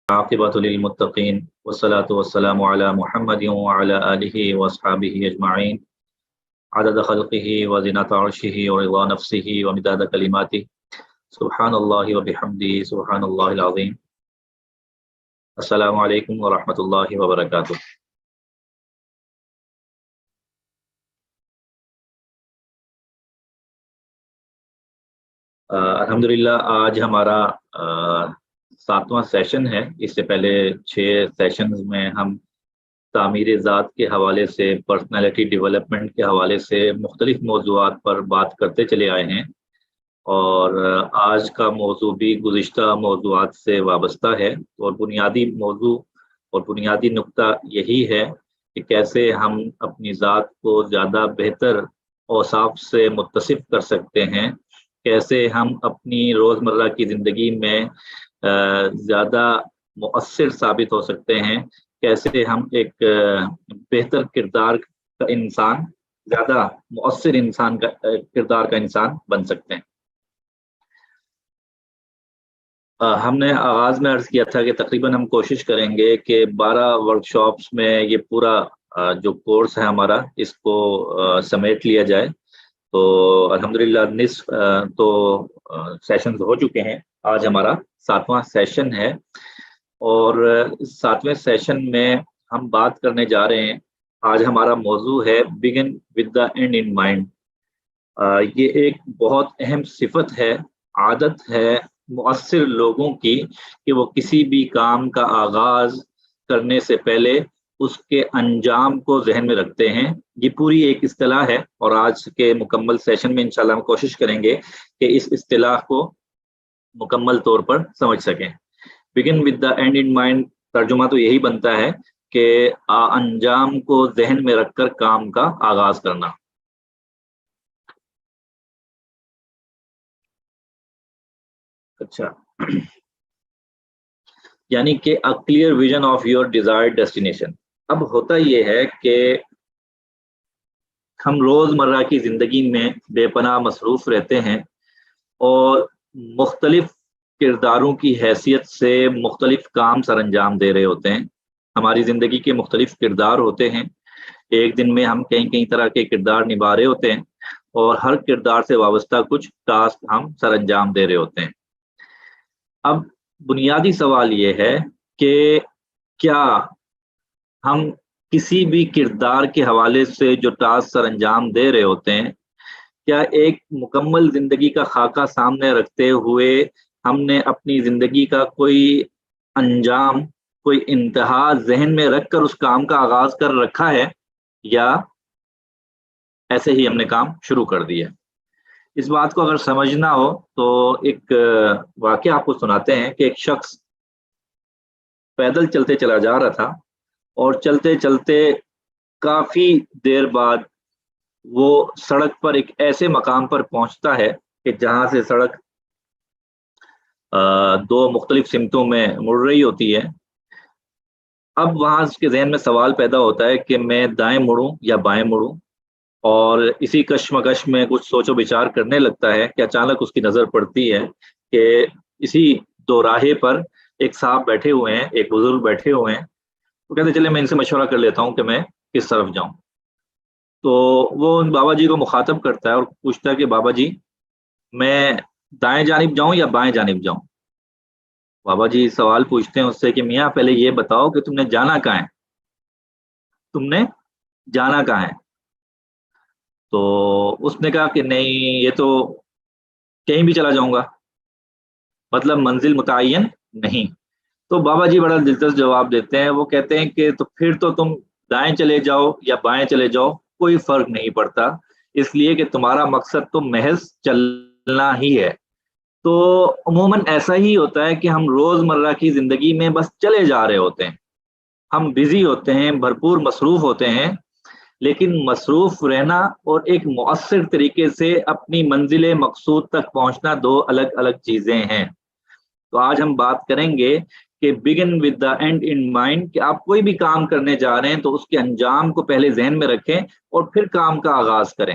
عاقبۃ للمتقین والصلاۃ والسلام علی محمد وعلی آلہ واصحابہ اجمعین عدد خلقہ وزنۃ عرشہ ورضا نفسہ ومداد کلماتہ سبحان اللہ وبحمدہ سبحان اللہ العظیم۔ السلام علیکم ورحمۃ اللہ وبرکاتہ۔ الحمدللہ آج ہمارا 7واں سیشن ہے۔ اس سے پہلے 6 سیشنز میں ہم تعمیر ذات کے حوالے سے، پرسنالٹی ڈیولپمنٹ کے حوالے سے مختلف موضوعات پر بات کرتے چلے آئے ہیں، اور آج کا موضوع بھی گزشتہ موضوعات سے وابستہ ہے، اور بنیادی موضوع اور بنیادی نقطہ یہی ہے کہ کیسے ہم اپنی ذات کو زیادہ بہتر اوصاف سے متصف کر سکتے ہیں، کیسے ہم اپنی روزمرہ کی زندگی میں زیادہ مؤثر ثابت ہو سکتے ہیں، کیسے ہم ایک بہتر کردار کا انسان، زیادہ مؤثر انسان کا کردار کا انسان بن سکتے ہیں۔ ہم نے آغاز میں عرض کیا تھا کہ تقریباً ہم کوشش کریں گے کہ 12 ورکشاپس میں یہ پورا جو کورس ہے ہمارا، اس کو سمیٹ لیا جائے۔ تو الحمدللہ نصف تو سیشنز ہو چکے ہیں، آج ہمارا 7واں سیشن ہے، اور 7ویں سیشن میں ہم بات کرنے جا رہے ہیں۔ آج ہمارا موضوع ہے begin with the and in mind. یہ ایک بہت اہم صفت ہے، عادت ہے مؤثر لوگوں کی کہ وہ کسی بھی کام کا آغاز کرنے سے پہلے اس کے انجام کو ذہن میں رکھتے ہیں۔ یہ پوری ایک اصطلاح ہے، اور آج کے مکمل سیشن میں انشاءاللہ ہم کوشش کریں گے کہ اس اصطلاح کو مکمل طور پر سمجھ سکیں۔ Begin with the and in mind ترجمہ تو یہی بنتا ہے کہ انجام کو ذہن میں رکھ کر کام کا آغاز کرنا۔ اچھا، یعنی کہ a clear vision of your desired destination۔ اب ہوتا یہ ہے کہ ہم روزمرہ کی زندگی میں بے پناہ مصروف رہتے ہیں، اور مختلف کرداروں کی حیثیت سے مختلف کام سر انجام دے رہے ہوتے ہیں۔ ہماری زندگی کے مختلف کردار ہوتے ہیں، ایک دن میں ہم کئی طرح کے کردار نبھا رہے ہوتے ہیں، اور ہر کردار سے وابستہ کچھ ٹاسک ہم سر انجام دے رہے ہوتے ہیں۔ اب بنیادی سوال یہ ہے کہ کیا ہم کسی بھی کردار کے حوالے سے جو ٹاسک سر انجام دے رہے ہوتے ہیں، کیا ایک مکمل زندگی کا خاکہ سامنے رکھتے ہوئے ہم نے اپنی زندگی کا کوئی انجام، کوئی انتہا ذہن میں رکھ کر اس کام کا آغاز کر رکھا ہے، یا ایسے ہی ہم نے کام شروع کر دیا؟ اس بات کو اگر سمجھنا ہو تو ایک واقعہ آپ کو سناتے ہیں کہ ایک شخص پیدل چلتے چلا جا رہا تھا، اور چلتے چلتے کافی دیر بعد وہ سڑک پر ایک ایسے مقام پر پہنچتا ہے کہ جہاں سے سڑک 2 مختلف سمتوں میں مڑ رہی ہوتی ہے۔ اب وہاں اس کے ذہن میں سوال پیدا ہوتا ہے کہ میں دائیں مڑوں یا بائیں مڑوں، اور اسی کشمکش میں کچھ سوچ و بچار کرنے لگتا ہے کہ اچانک اس کی نظر پڑتی ہے کہ اسی 2 راہے پر ایک صاحب بیٹھے ہوئے ہیں، ایک بزرگ بیٹھے ہوئے ہیں۔ وہ کہتے چلے میں ان سے مشورہ کر لیتا ہوں کہ میں کس طرف جاؤں۔ تو وہ ان بابا جی کو مخاطب کرتا ہے اور پوچھتا ہے کہ بابا جی میں دائیں جانب جاؤں یا بائیں جانب جاؤں؟ بابا جی سوال پوچھتے ہیں اس سے کہ میاں پہلے یہ بتاؤ کہ تم نے جانا کہاں ہے، تم نے جانا کہاں ہے؟ تو اس نے کہا کہ نہیں، یہ تو کہیں بھی چلا جاؤں گا، مطلب منزل متعین نہیں۔ تو بابا جی بڑا دلچسپ جواب دیتے ہیں، وہ کہتے ہیں کہ تو پھر تو تم دائیں چلے جاؤ یا بائیں چلے جاؤ، کوئی فرق نہیں پڑتا، اس لیے کہ تمہارا مقصد تو محض چلنا ہی ہے۔ تو عموماً ایسا ہی ہوتا ہے کہ ہم روزمرہ کی زندگی میں بس چلے جا رہے ہوتے ہیں، ہم بزی ہوتے ہیں، بھرپور مصروف ہوتے ہیں، لیکن مصروف رہنا اور ایک مؤثر طریقے سے اپنی منزل مقصود تک پہنچنا 2 الگ الگ چیزیں ہیں۔ تو آج ہم بات کریں گے کہ begin with the and in mind, کہ آپ کوئی بھی کام کرنے جا رہے ہیں تو اس کے انجام کو پہلے ذہن میں رکھیں اور پھر کام کا آغاز کریں۔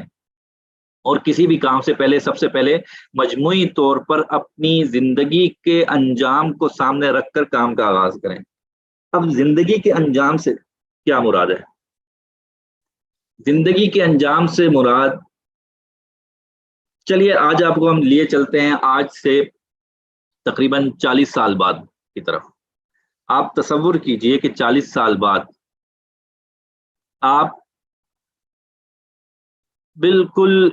اور کسی بھی کام سے پہلے سب سے پہلے مجموعی طور پر اپنی زندگی کے انجام کو سامنے رکھ کر کام کا آغاز کریں۔ اب زندگی کے انجام سے کیا مراد ہے؟ زندگی کے انجام سے مراد، چلیے آج آپ کو ہم لیے چلتے ہیں آج سے تقریباً 40 سال بعد کی طرف۔ آپ تصور کیجئے کہ 40 سال بعد آپ بالکل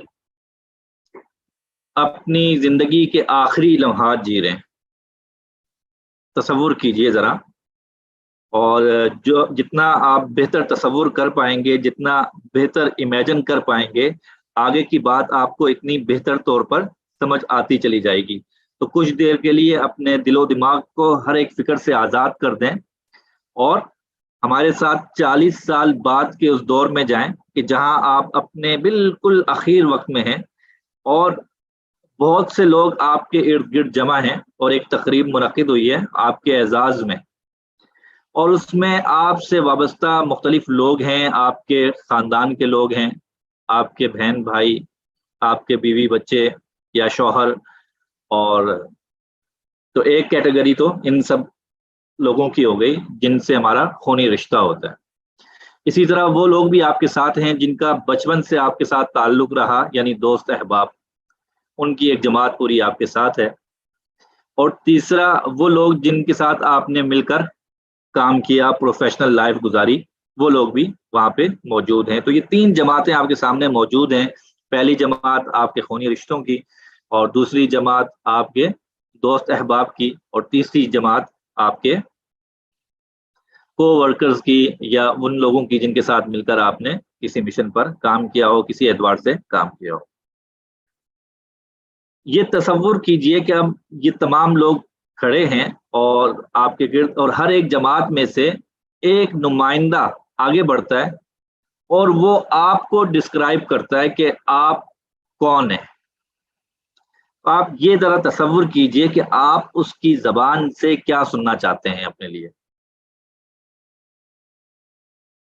اپنی زندگی کے آخری لمحات جی رہے ہیں۔ تصور کیجئے ذرا، اور جو جتنا آپ بہتر تصور کر پائیں گے، جتنا بہتر امیجن کر پائیں گے، آگے کی بات آپ کو اتنی بہتر طور پر سمجھ آتی چلی جائے گی۔ تو کچھ دیر کے لیے اپنے دل و دماغ کو ہر ایک فکر سے آزاد کر دیں اور ہمارے ساتھ 40 سال بعد کے اس دور میں جائیں کہ جہاں آپ اپنے بالکل اخیر وقت میں ہیں اور بہت سے لوگ آپ کے ارد گرد جمع ہیں اور ایک تقریب منعقد ہوئی ہے آپ کے اعزاز میں، اور اس میں آپ سے وابستہ مختلف لوگ ہیں، آپ کے خاندان کے لوگ ہیں، آپ کے بہن بھائی، آپ کے بیوی بچے یا شوہر، اور تو ایک کیٹیگری تو ان سب لوگوں کی ہو گئی جن سے ہمارا خونی رشتہ ہوتا ہے۔ اسی طرح وہ لوگ بھی آپ کے ساتھ ہیں جن کا بچپن سے آپ کے ساتھ تعلق رہا، یعنی دوست احباب، ان کی ایک جماعت پوری آپ کے ساتھ ہے۔ اور تیسرا وہ لوگ جن کے ساتھ آپ نے مل کر کام کیا، پروفیشنل لائف گزاری، وہ لوگ بھی وہاں پہ موجود ہیں۔ تو یہ 3 جماعتیں آپ کے سامنے موجود ہیں۔ پہلی جماعت آپ کے خونی رشتوں کی، اور دوسری جماعت آپ کے دوست احباب کی، اور تیسری جماعت آپ کے کو ورکرز کی یا ان لوگوں کی جن کے ساتھ مل کر آپ نے کسی مشن پر کام کیا ہو، کسی اعتبار سے کام کیا ہو۔ یہ تصور کیجئے کہ اب یہ تمام لوگ کھڑے ہیں اور آپ کے گرد، اور ہر ایک جماعت میں سے ایک نمائندہ آگے بڑھتا ہے اور وہ آپ کو ڈسکرائب کرتا ہے کہ آپ کون ہیں۔ آپ یہ ذرا تصور کیجئے کہ آپ اس کی زبان سے کیا سننا چاہتے ہیں اپنے لیے۔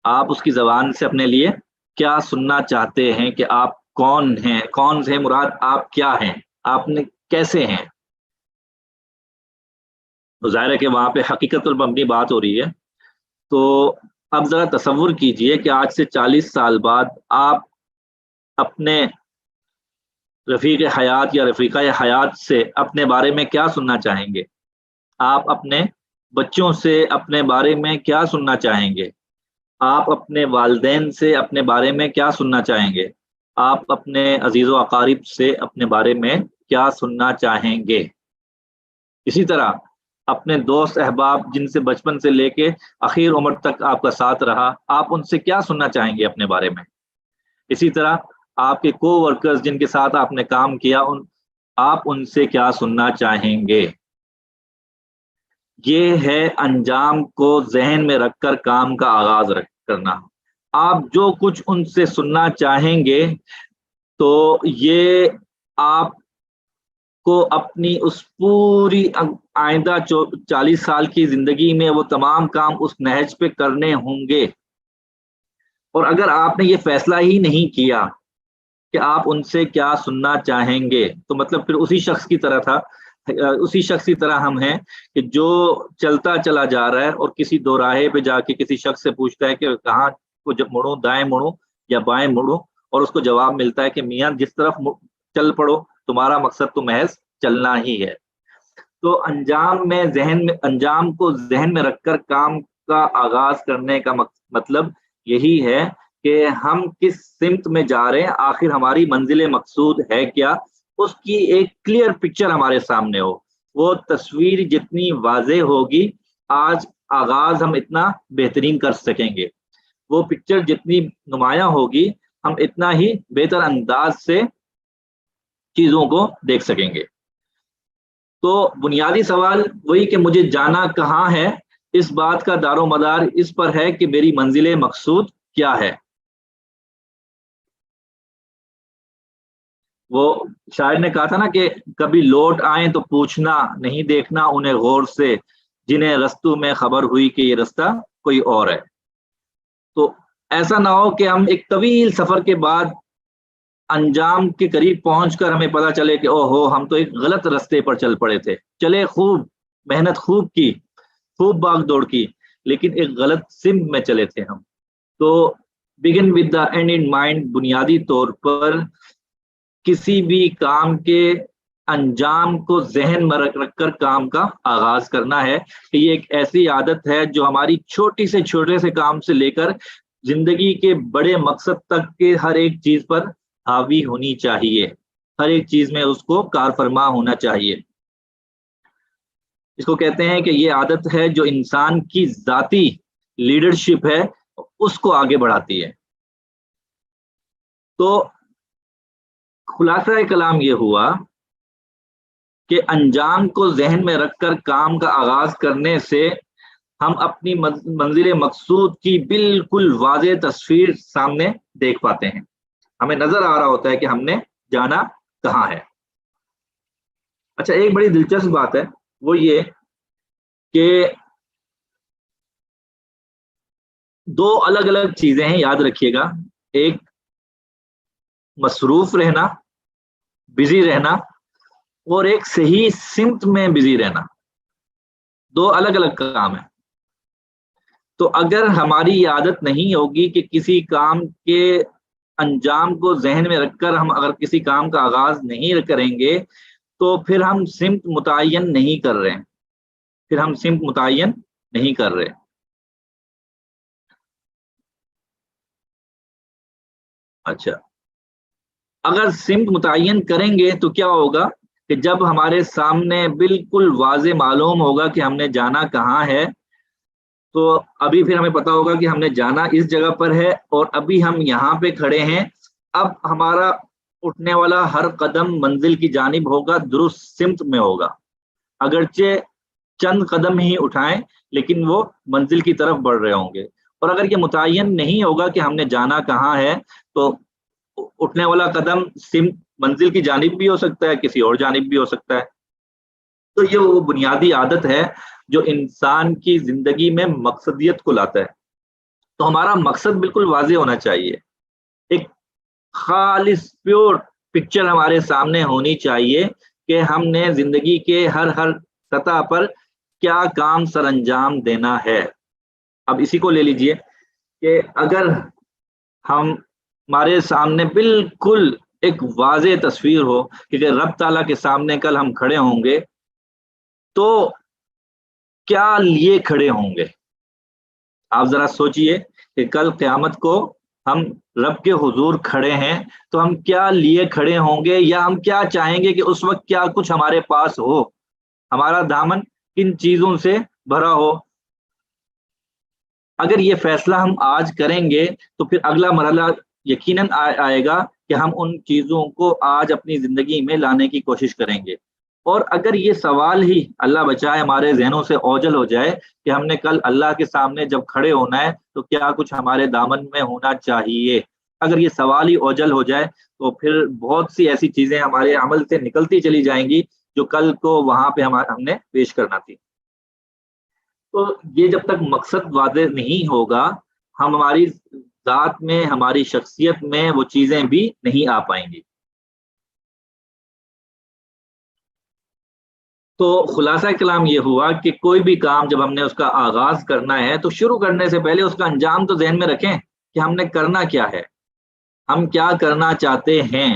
آپ اس کی زبان سے اپنے لیے کیا سننا چاہتے ہیں کہ آپ کون ہیں؟ کون سے مراد آپ کیا ہیں، آپ نے کیسے ہیں؟ ظاہر ہے کہ وہاں پہ حقیقت پر مبنی بات ہو رہی ہے۔ تو اب ذرا تصور کیجئے کہ آج سے 40 سال بعد آپ اپنے رفیق حیات یا رفیقہ حیات سے اپنے بارے میں کیا سننا چاہیں گے؟ آپ اپنے بچوں سے اپنے بارے میں کیا سننا چاہیں گے؟ آپ اپنے والدین سے اپنے بارے میں کیا سننا چاہیں گے؟ آپ اپنے عزیز و اقارب سے اپنے بارے میں کیا سننا چاہیں گے؟ اسی طرح اپنے دوست احباب جن سے بچپن سے لے کے اخیر عمر تک آپ کا ساتھ رہا، آپ ان سے کیا سننا چاہیں گے اپنے بارے میں؟ اسی طرح آپ کے کو ورکرز جن کے ساتھ آپ نے کام کیا، آپ ان سے کیا سننا چاہیں گے؟ یہ ہے انجام کو ذہن میں رکھ کر کام کا آغاز کرنا۔ آپ جو کچھ ان سے سننا چاہیں گے تو یہ آپ کو اپنی اس پوری آئندہ 40 سال کی زندگی میں وہ تمام کام اس نہج پہ کرنے ہوں گے۔ اور اگر آپ نے یہ فیصلہ ہی نہیں کیا کہ آپ ان سے کیا سننا چاہیں گے، تو مطلب پھر اسی شخص کی طرح ہم ہیں کہ جو چلتا چلا جا رہا ہے اور کسی دو راہے پہ جا کے کسی شخص سے پوچھتا ہے کہ کہاں کو جب مڑوں، دائیں مڑوں یا بائیں مڑوں، اور اس کو جواب ملتا ہے کہ میاں جس طرف چل پڑو، تمہارا مقصد تو محض چلنا ہی ہے۔ تو انجام کو ذہن میں رکھ کر کام کا آغاز کرنے کا مطلب یہی ہے کہ ہم کس سمت میں جا رہے ہیں، آخر ہماری منزل مقصود ہے کیا، اس کی ایک کلیئر پکچر ہمارے سامنے ہو۔ وہ تصویر جتنی واضح ہوگی، آج آغاز ہم اتنا بہترین کر سکیں گے۔ وہ پکچر جتنی نمایاں ہوگی، ہم اتنا ہی بہتر انداز سے چیزوں کو دیکھ سکیں گے۔ تو بنیادی سوال وہی کہ مجھے جانا کہاں ہے، اس بات کا دار و مدار اس پر ہے کہ میری منزل مقصود کیا ہے۔ وہ شاعر نے کہا تھا نا کہ کبھی لوٹ آئیں تو پوچھنا نہیں دیکھنا انہیں غور سے، جنہیں رستوں میں خبر ہوئی کہ یہ رستہ کوئی اور ہے۔ تو ایسا نہ ہو کہ ہم ایک طویل سفر کے بعد انجام کے قریب پہنچ کر ہمیں پتا چلے کہ اوہو ہم تو ایک غلط رستے پر چل پڑے تھے، چلے خوب محنت خوب کی، خوب بھاگ دوڑ کی، لیکن ایک غلط سمت میں چلے تھے ہم. تو begin with the and in mind, بنیادی طور پر کسی بھی کام کے انجام کو ذہن میں رکھ کر کام کا آغاز کرنا ہے کہ یہ ایک ایسی عادت ہے جو ہماری چھوٹی سے چھوٹے سے کام سے لے کر زندگی کے بڑے مقصد تک کے ہر ایک چیز پر حاوی ہونی چاہیے، ہر ایک چیز میں اس کو کار فرما ہونا چاہیے. اس کو کہتے ہیں کہ یہ عادت ہے جو انسان کی ذاتی لیڈرشپ ہے اس کو آگے بڑھاتی ہے. تو خلاصہ کلام یہ ہوا کہ انجام کو ذہن میں رکھ کر کام کا آغاز کرنے سے ہم اپنی منزل مقصود کی بالکل واضح تصویر سامنے دیکھ پاتے ہیں، ہمیں نظر آ رہا ہوتا ہے کہ ہم نے جانا کہاں ہے. اچھا، ایک بڑی دلچسپ بات ہے وہ یہ کہ دو الگ الگ چیزیں ہیں، یاد رکھیے گا. ایک مصروف رہنا، بزی رہنا، اور ایک صحیح سمت میں بزی رہنا، دو الگ الگ کام ہیں. تو اگر ہماری یہ عادت نہیں ہوگی کہ کسی کام کے انجام کو ذہن میں رکھ کر ہم اگر کسی کام کا آغاز نہیں کریں گے تو پھر ہم سمت متعین نہیں کر رہے، پھر ہم سمت متعین نہیں کر رہے. اچھا، اگر سمت متعین کریں گے تو کیا ہوگا کہ جب ہمارے سامنے بالکل واضح معلوم ہوگا کہ ہم نے جانا کہاں ہے، تو ابھی پھر ہمیں پتا ہوگا کہ ہم نے جانا اس جگہ پر ہے اور ابھی ہم یہاں پہ کھڑے ہیں. اب ہمارا اٹھنے والا ہر قدم منزل کی جانب ہوگا، درست سمت میں ہوگا، اگرچہ چند قدم ہی اٹھائیں لیکن وہ منزل کی طرف بڑھ رہے ہوں گے. اور اگر یہ متعین نہیں ہوگا کہ ہم نے جانا کہاں ہے تو اٹھنے والا قدم سمت منزل کی جانب بھی ہو سکتا ہے، کسی اور جانب بھی ہو سکتا ہے. تو یہ وہ بنیادی عادت ہے جو انسان کی زندگی میں مقصدیت کو لاتا ہے. تو ہمارا مقصد بالکل واضح ہونا چاہیے، ایک خالص پیور پکچر ہمارے سامنے ہونی چاہیے کہ ہم نے زندگی کے ہر سطح پر کیا کام سر انجام دینا ہے. اب اسی کو لے لیجئے کہ اگر ہمارے سامنے بالکل ایک واضح تصویر ہو کہ رب تعالیٰ کے سامنے کل ہم کھڑے ہوں گے تو کیا لیے کھڑے ہوں گے. آپ ذرا سوچئے کہ کل قیامت کو ہم رب کے حضور کھڑے ہیں تو ہم کیا لیے کھڑے ہوں گے، یا ہم کیا چاہیں گے کہ اس وقت کیا کچھ ہمارے پاس ہو، ہمارا دامن کن چیزوں سے بھرا ہو. اگر یہ فیصلہ ہم آج کریں گے تو پھر اگلا مرحلہ یقیناً آئے گا کہ ہم ان چیزوں کو آج اپنی زندگی میں لانے کی کوشش کریں گے. اور اگر یہ سوال ہی اللہ بچائے ہمارے ذہنوں سے اوجھل ہو جائے کہ ہم نے کل اللہ کے سامنے جب کھڑے ہونا ہے تو کیا کچھ ہمارے دامن میں ہونا چاہیے، اگر یہ سوال ہی اوجھل ہو جائے تو پھر بہت سی ایسی چیزیں ہمارے عمل سے نکلتی چلی جائیں گی جو کل کو وہاں پہ ہم نے پیش کرنا تھی. تو یہ جب تک مقصد واضح نہیں ہوگا ہماری ذات میں، ہماری شخصیت میں وہ چیزیں بھی نہیں آ پائیں گی. تو خلاصہ کلام یہ ہوا کہ کوئی بھی کام جب ہم نے اس کا آغاز کرنا ہے تو شروع کرنے سے پہلے اس کا انجام تو ذہن میں رکھیں کہ ہم نے کرنا کیا ہے، ہم کیا کرنا چاہتے ہیں،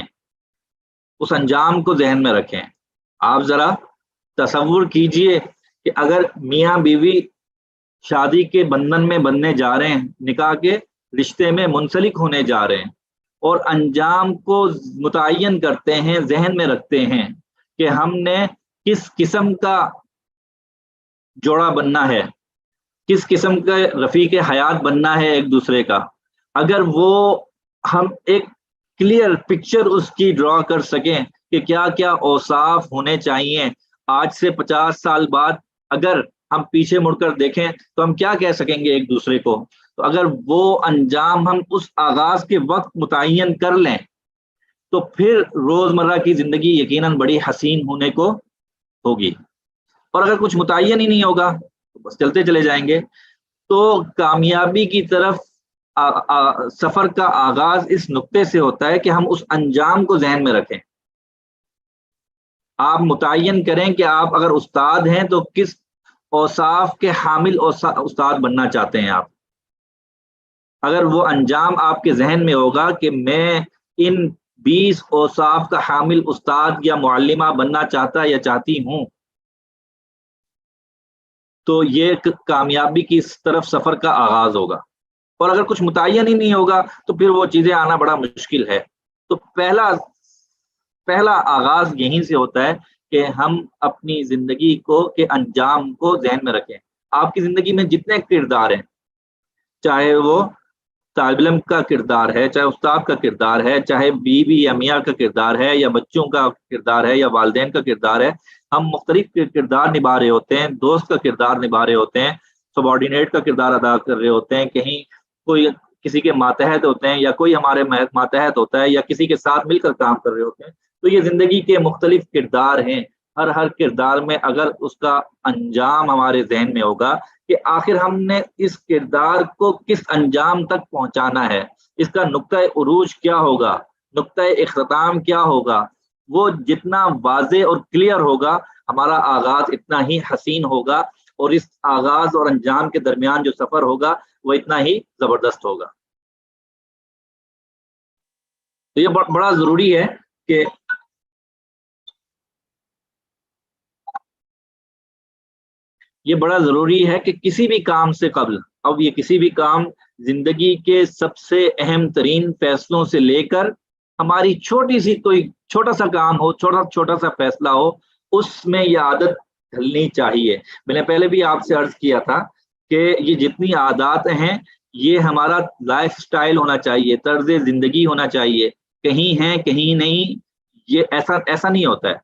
اس انجام کو ذہن میں رکھیں. آپ ذرا تصور کیجئے کہ اگر میاں بیوی شادی کے بندھن میں بننے جا رہے ہیں، نکاح کے رشتے میں منسلک ہونے جا رہے ہیں اور انجام کو متعین کرتے ہیں، ذہن میں رکھتے ہیں کہ ہم نے کس قسم کا جوڑا بننا ہے، کس قسم کا رفیق حیات بننا ہے ایک دوسرے کا. اگر وہ ہم ایک کلیئر پکچر اس کی ڈرا کر سکیں کہ کیا کیا اوصاف ہونے چاہیے، آج سے 50 سال بعد اگر ہم پیچھے مڑ کر دیکھیں تو ہم کیا کہہ سکیں گے ایک دوسرے کو، تو اگر وہ انجام ہم اس آغاز کے وقت متعین کر لیں تو پھر روزمرہ کی زندگی یقیناً بڑی حسین ہونے کو ہوگی. اور اگر کچھ متعین ہی نہیں ہوگا تو بس چلتے چلے جائیں گے. تو کامیابی کی طرف سفر کا آغاز اس نقطے سے ہوتا ہے کہ ہم اس انجام کو ذہن میں رکھیں. آپ متعین کریں کہ آپ اگر استاد ہیں تو کس اوصاف کے حامل استاد بننا چاہتے ہیں آپ. اگر وہ انجام آپ کے ذہن میں ہوگا کہ میں ان 20 اوصاف کا حامل استاد یا معلمہ بننا چاہتا یا چاہتی ہوں, تو یہ کامیابی کی طرف سفر کا آغاز ہوگا. اور اگر کچھ متعین ہی نہیں ہوگا تو پھر وہ چیزیں آنا بڑا مشکل ہے. تو پہلا آغاز یہیں سے ہوتا ہے کہ ہم اپنی زندگی کے انجام کو ذہن میں رکھیں. آپ کی زندگی میں جتنے کردار ہیں, چاہے وہ طالب علم کا کردار ہے, چاہے استاد کا کردار ہے, چاہے بیوی یا میاں کا کردار ہے, یا بچوں کا کردار ہے, یا والدین کا کردار ہے, ہم مختلف کردار نبھا رہے ہوتے ہیں. دوست کا کردار نبھا رہے ہوتے ہیں, سبارڈینیٹ کا کردار ادا کر رہے ہوتے ہیں, کہیں کوئی کسی کے ماتحت ہوتے ہیں, یا کوئی ہمارے ماتحت ہوتا ہے, یا کسی کے ساتھ مل کر کام کر رہے ہوتے ہیں. تو یہ زندگی کے مختلف کردار ہیں. ہر کردار میں اگر اس کا انجام ہمارے ذہن میں ہوگا کہ آخر ہم نے اس کردار کو کس انجام تک پہنچانا ہے, اس کا نقطۂ عروج کیا ہوگا, نقطۂ اختتام کیا ہوگا, وہ جتنا واضح اور کلیئر ہوگا ہمارا آغاز اتنا ہی حسین ہوگا, اور اس آغاز اور انجام کے درمیان جو سفر ہوگا وہ اتنا ہی زبردست ہوگا. تو یہ بڑا ضروری ہے کہ کسی بھی کام سے قبل, اب یہ کسی بھی کام زندگی کے سب سے اہم ترین فیصلوں سے لے کر ہماری کوئی چھوٹا سا کام ہو, چھوٹا سا فیصلہ ہو, اس میں یہ عادت ڈھلنی چاہیے. میں نے پہلے بھی آپ سے عرض کیا تھا کہ یہ جتنی عادات ہیں یہ ہمارا لائف سٹائل ہونا چاہیے, طرز زندگی ہونا چاہیے. کہیں ہیں کہیں نہیں, یہ ایسا نہیں ہوتا ہے.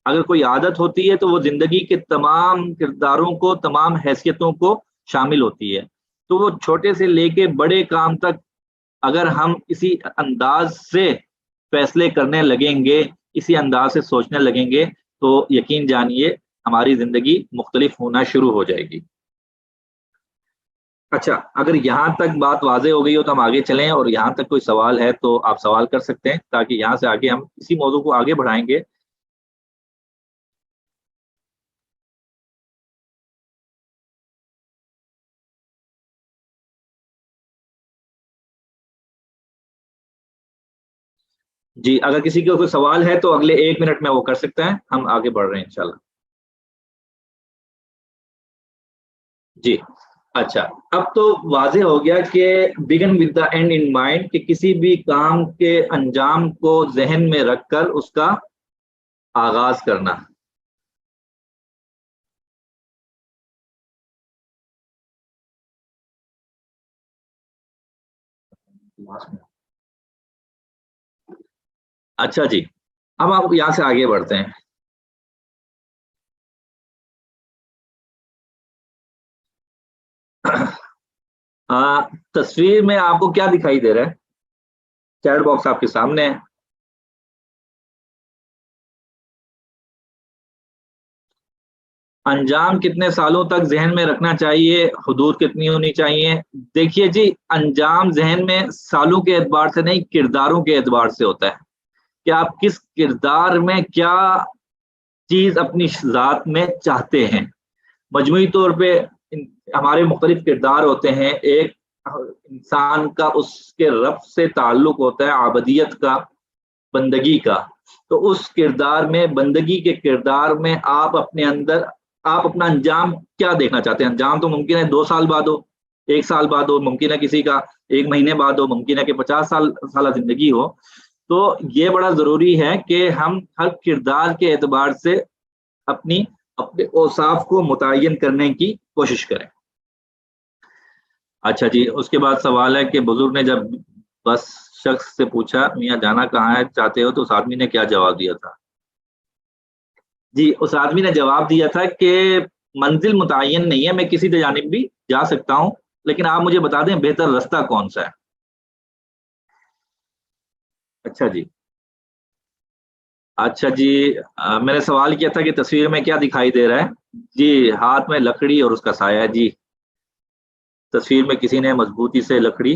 اگر کوئی عادت ہوتی ہے تو وہ زندگی کے تمام کرداروں کو, تمام حیثیتوں کو شامل ہوتی ہے. تو وہ چھوٹے سے لے کے بڑے کام تک اگر ہم اسی انداز سے فیصلے کرنے لگیں گے, اسی انداز سے سوچنے لگیں گے, تو یقین جانیے ہماری زندگی مختلف ہونا شروع ہو جائے گی. اچھا, اگر یہاں تک بات واضح ہو گئی ہو تو ہم آگے چلیں, اور یہاں تک کوئی سوال ہے تو آپ سوال کر سکتے ہیں, تاکہ یہاں سے آگے ہم اسی موضوع کو آگے بڑھائیں گے. جی, اگر کسی کا کوئی سوال ہے تو اگلے 1 منٹ میں وہ کر سکتا ہے, ہم آگے بڑھ رہے ہیں انشاءاللہ. جی اچھا, اب تو واضح ہو گیا کہ begin with the and in mind, کہ کسی بھی کام کے انجام کو ذہن میں رکھ کر اس کا آغاز کرنا. اچھا جی, اب آپ یہاں سے آگے بڑھتے ہیں. تصویر میں آپ کو کیا دکھائی دے رہا ہے؟ چیٹ باکس آپ کے سامنے ہے. انجام کتنے سالوں تک ذہن میں رکھنا چاہیے, حدود کتنی ہونی چاہیے؟ دیکھیے جی, انجام ذہن میں سالوں کے اعتبار سے نہیں, کرداروں کے اعتبار سے ہوتا ہے کہ آپ کس کردار میں کیا چیز اپنی ذات میں چاہتے ہیں. مجموعی طور پہ ہمارے مختلف کردار ہوتے ہیں. ایک انسان کا اس کے رب سے تعلق ہوتا ہے, عابدیت کا, بندگی کا. تو اس کردار میں, بندگی کے کردار میں آپ اپنے اندر, آپ اپنا انجام کیا دیکھنا چاہتے ہیں؟ انجام تو ممکن ہے 2 سال بعد ہو, 1 سال بعد ہو, ممکن ہے کسی کا 1 مہینے بعد ہو, ممکن ہے کہ 50 سالہ زندگی ہو. تو یہ بڑا ضروری ہے کہ ہم ہر کردار کے اعتبار سے اپنے اوصاف کو متعین کرنے کی کوشش کریں. اچھا جی, اس کے بعد سوال ہے کہ بزرگ نے جب بس شخص سے پوچھا میاں جانا کہاں ہے چاہتے ہو, تو اس آدمی نے کیا جواب دیا تھا؟ جی, اس آدمی نے جواب دیا تھا کہ منزل متعین نہیں ہے, میں کسی جانب بھی جا سکتا ہوں, لیکن آپ مجھے بتا دیں بہتر رستہ کون سا ہے. اچھا جی, اچھا جی, میں نے سوال کیا تھا کہ تصویر میں کیا دکھائی دے رہا ہے؟ جی, ہاتھ میں لکڑی اور اس کا سایہ. جی, تصویر میں کسی نے مضبوطی سے لکڑی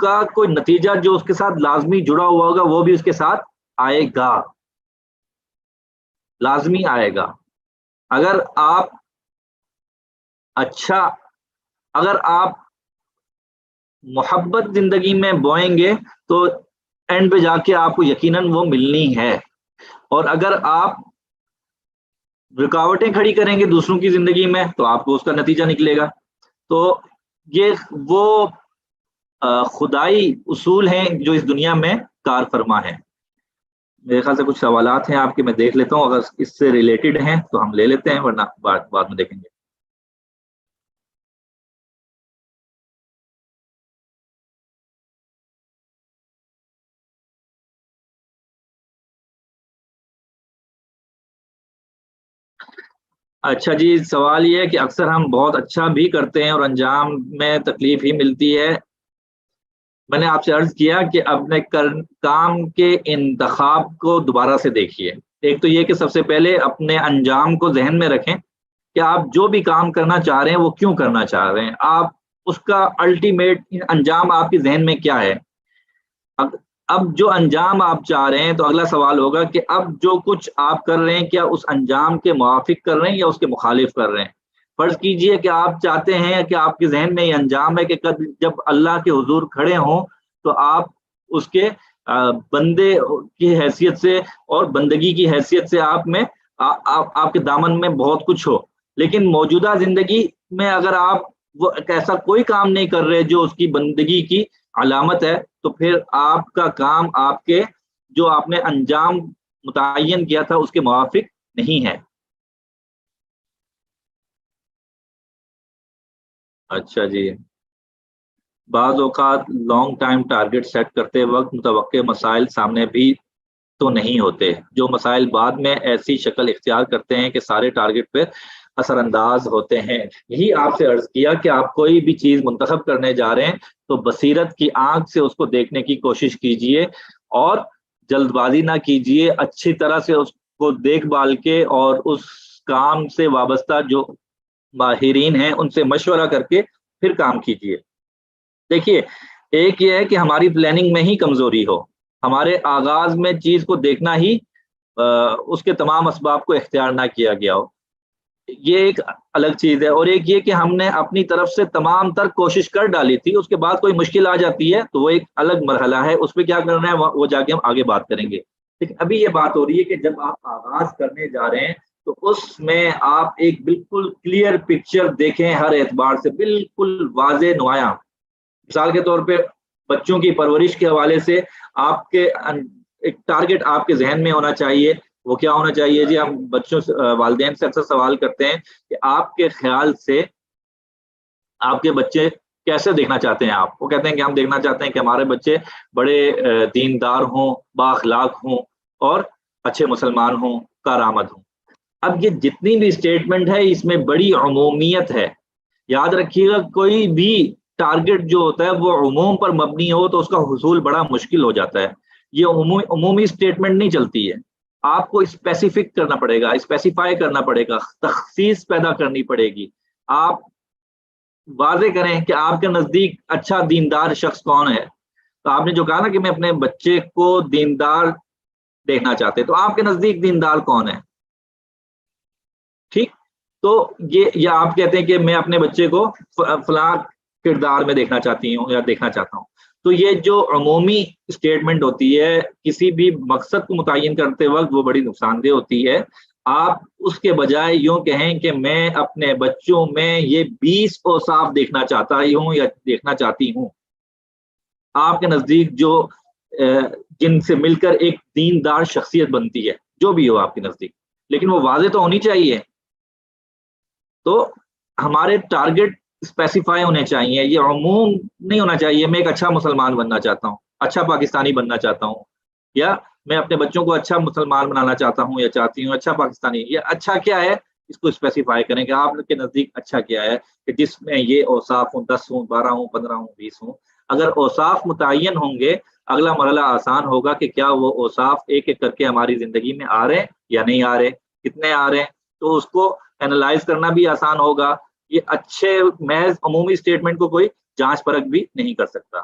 کا کوئی نتیجہ جو اس کے ساتھ لازمی جڑا ہوا ہوگا وہ بھی اس کے ساتھ آئے گا، لازمی آئے گا۔ اگر آپ محبت زندگی میں بوئیں گے تو اینڈ پہ جا کے آپ کو یقیناً وہ ملنی ہے، اور اگر آپ رکاوٹیں کھڑی کریں گے دوسروں کی زندگی میں تو آپ کو اس کا نتیجہ نکلے گا۔ تو یہ وہ خدائی اصول ہیں جو اس دنیا میں کار فرما ہیں۔ میرے خیال سے کچھ سوالات ہیں آپ کے، میں دیکھ لیتا ہوں، اگر اس سے ریلیٹڈ ہیں تو ہم لے لیتے ہیں، ورنہ بعد میں دیکھیں گے۔ اچھا جی، سوال یہ ہے کہ اکثر ہم بہت اچھا بھی کرتے ہیں اور انجام میں تکلیف ہی ملتی ہے۔ میں نے آپ سے عرض کیا کہ اپنے کام کے انتخاب کو دوبارہ سے دیکھیے۔ ایک تو یہ کہ سب سے پہلے اپنے انجام کو ذہن میں رکھیں کہ آپ جو بھی کام کرنا چاہ رہے ہیں وہ کیوں کرنا چاہ رہے ہیں، آپ اس کا الٹیمیٹ انجام آپ کے ذہن میں کیا ہے۔ اب جو انجام آپ چاہ رہے ہیں تو اگلا سوال ہوگا کہ اب جو کچھ آپ کر رہے ہیں کیا اس انجام کے موافق کر رہے ہیں یا اس کے مخالف کر رہے ہیں۔ فرض کیجئے کہ آپ چاہتے ہیں کہ آپ کے ذہن میں یہ انجام ہے کہ جب اللہ کے حضور کھڑے ہوں تو آپ اس کے بندے کی حیثیت سے اور بندگی کی حیثیت سے آپ کے دامن میں بہت کچھ ہو، لیکن موجودہ زندگی میں اگر آپ وہ ایسا کوئی کام نہیں کر رہے جو اس کی بندگی کی علامت ہے، تو پھر آپ کا کام آپ کے جو آپ نے انجام متعین کیا تھا اس کے موافق نہیں ہے۔ اچھا جی، بعض اوقات لانگ ٹائم ٹارگٹ سیٹ کرتے وقت متوقع مسائل سامنے بھی تو نہیں ہوتے، جو مسائل بعد میں ایسی شکل اختیار کرتے ہیں کہ سارے ٹارگٹ پہ اثر انداز ہوتے ہیں۔ یہی آپ سے عرض کیا کہ آپ کوئی بھی چیز منتخب کرنے جا رہے ہیں تو بصیرت کی آنکھ سے اس کو دیکھنے کی کوشش کیجئے اور جلد بازی نہ کیجئے، اچھی طرح سے اس کو دیکھ بھال کے اور اس کام سے وابستہ جو ماہرین ہیں ان سے مشورہ کر کے پھر کام کیجئے۔ دیکھیے، ایک یہ ہے کہ ہماری پلاننگ میں ہی کمزوری ہو، ہمارے آغاز میں چیز کو دیکھنا ہی اس کے تمام اسباب کو اختیار نہ کیا گیا ہو، یہ ایک الگ چیز ہے۔ اور ایک یہ کہ ہم نے اپنی طرف سے تمام تر کوشش کر ڈالی تھی، اس کے بعد کوئی مشکل آ جاتی ہے تو وہ ایک الگ مرحلہ ہے، اس پہ کیا کرنا ہے وہ جا کے ہم آگے بات کریں گے۔ لیکن ابھی یہ بات ہو رہی ہے کہ جب آپ آغاز کرنے جا رہے ہیں تو اس میں آپ ایک بالکل کلیئر پکچر دیکھیں، ہر اعتبار سے بالکل واضح نمایاں۔ مثال کے طور پہ بچوں کی پرورش کے حوالے سے آپ کے ایک ٹارگٹ آپ کے ذہن میں ہونا چاہیے۔ وہ کیا ہونا چاہیے جی؟ ہم بچوں سے والدین سے اکثر سوال کرتے ہیں کہ آپ کے خیال سے آپ کے بچے کیسے دیکھنا چاہتے ہیں آپ؟ وہ کہتے ہیں کہ ہم دیکھنا چاہتے ہیں کہ ہمارے بچے بڑے دیندار ہوں، بااخلاق ہوں اور اچھے مسلمان ہوں، کارآمد ہوں۔ اب یہ جتنی بھی اسٹیٹمنٹ ہے اس میں بڑی عمومیت ہے، یاد رکھیے گا کوئی بھی ٹارگٹ جو ہوتا ہے وہ عموم پر مبنی ہو تو اس کا حصول بڑا مشکل ہو جاتا ہے۔ یہ عمومی اسٹیٹمنٹ نہیں چلتی ہے، آپ کو اسپیسیفک کرنا پڑے گا، اسپیسیفائی کرنا پڑے گا، تخصیص پیدا کرنی پڑے گی۔ آپ واضح کریں کہ آپ کے نزدیک اچھا دیندار شخص کون ہے۔ تو آپ نے جو کہا نا کہ میں اپنے بچے کو دیندار دیکھنا چاہتے، تو آپ کے نزدیک دیندار کون ہے؟ ٹھیک، تو یہ یا آپ کہتے ہیں کہ میں اپنے بچے کو فلاں کردار میں دیکھنا چاہتی ہوں یا دیکھنا چاہتا ہوں۔ تو یہ جو عمومی اسٹیٹمنٹ ہوتی ہے کسی بھی مقصد کو متعین کرتے وقت وہ بڑی نقصان دہ ہوتی ہے۔ آپ اس کے بجائے یوں کہیں کہ میں اپنے بچوں میں یہ 20 اوصاف دیکھنا چاہتا ہوں یا دیکھنا چاہتی ہوں۔ آپ کے نزدیک جو جن سے مل کر ایک دیندار شخصیت بنتی ہے، جو بھی ہو آپ کے نزدیک، لیکن وہ واضح تو ہونی چاہیے۔ تو ہمارے ٹارگٹ اسپیسیفائی ہونے چاہیے، یہ عموم نہیں ہونا چاہیے میں ایک اچھا مسلمان بننا چاہتا ہوں، اچھا پاکستانی بننا چاہتا ہوں، یا میں اپنے بچوں کو اچھا مسلمان بنانا چاہتا ہوں یا چاہتی ہوں اچھا پاکستانی۔ یہ اچھا کیا ہے اس کو اسپیسیفائی کریں کہ آپ کے نزدیک اچھا کیا ہے کہ جس میں یہ اوصاف ہوں، 10 ہوں، 12 ہوں، 15 ہوں، 20 ہوں۔ اگر اوصاف متعین ہوں گے اگلا مرحلہ آسان ہوگا کہ کیا وہ اوصاف ایک ایک کر کے ہماری زندگی میں آ رہے ہیں یا نہیں آ رہے، کتنے آ رہے ہیں، تو اس کو اینالائز کرنا بھی آسان ہوگا۔ یہ اچھے محض عمومی اسٹیٹمنٹ کو کوئی جانچ پرکھ بھی نہیں کر سکتا۔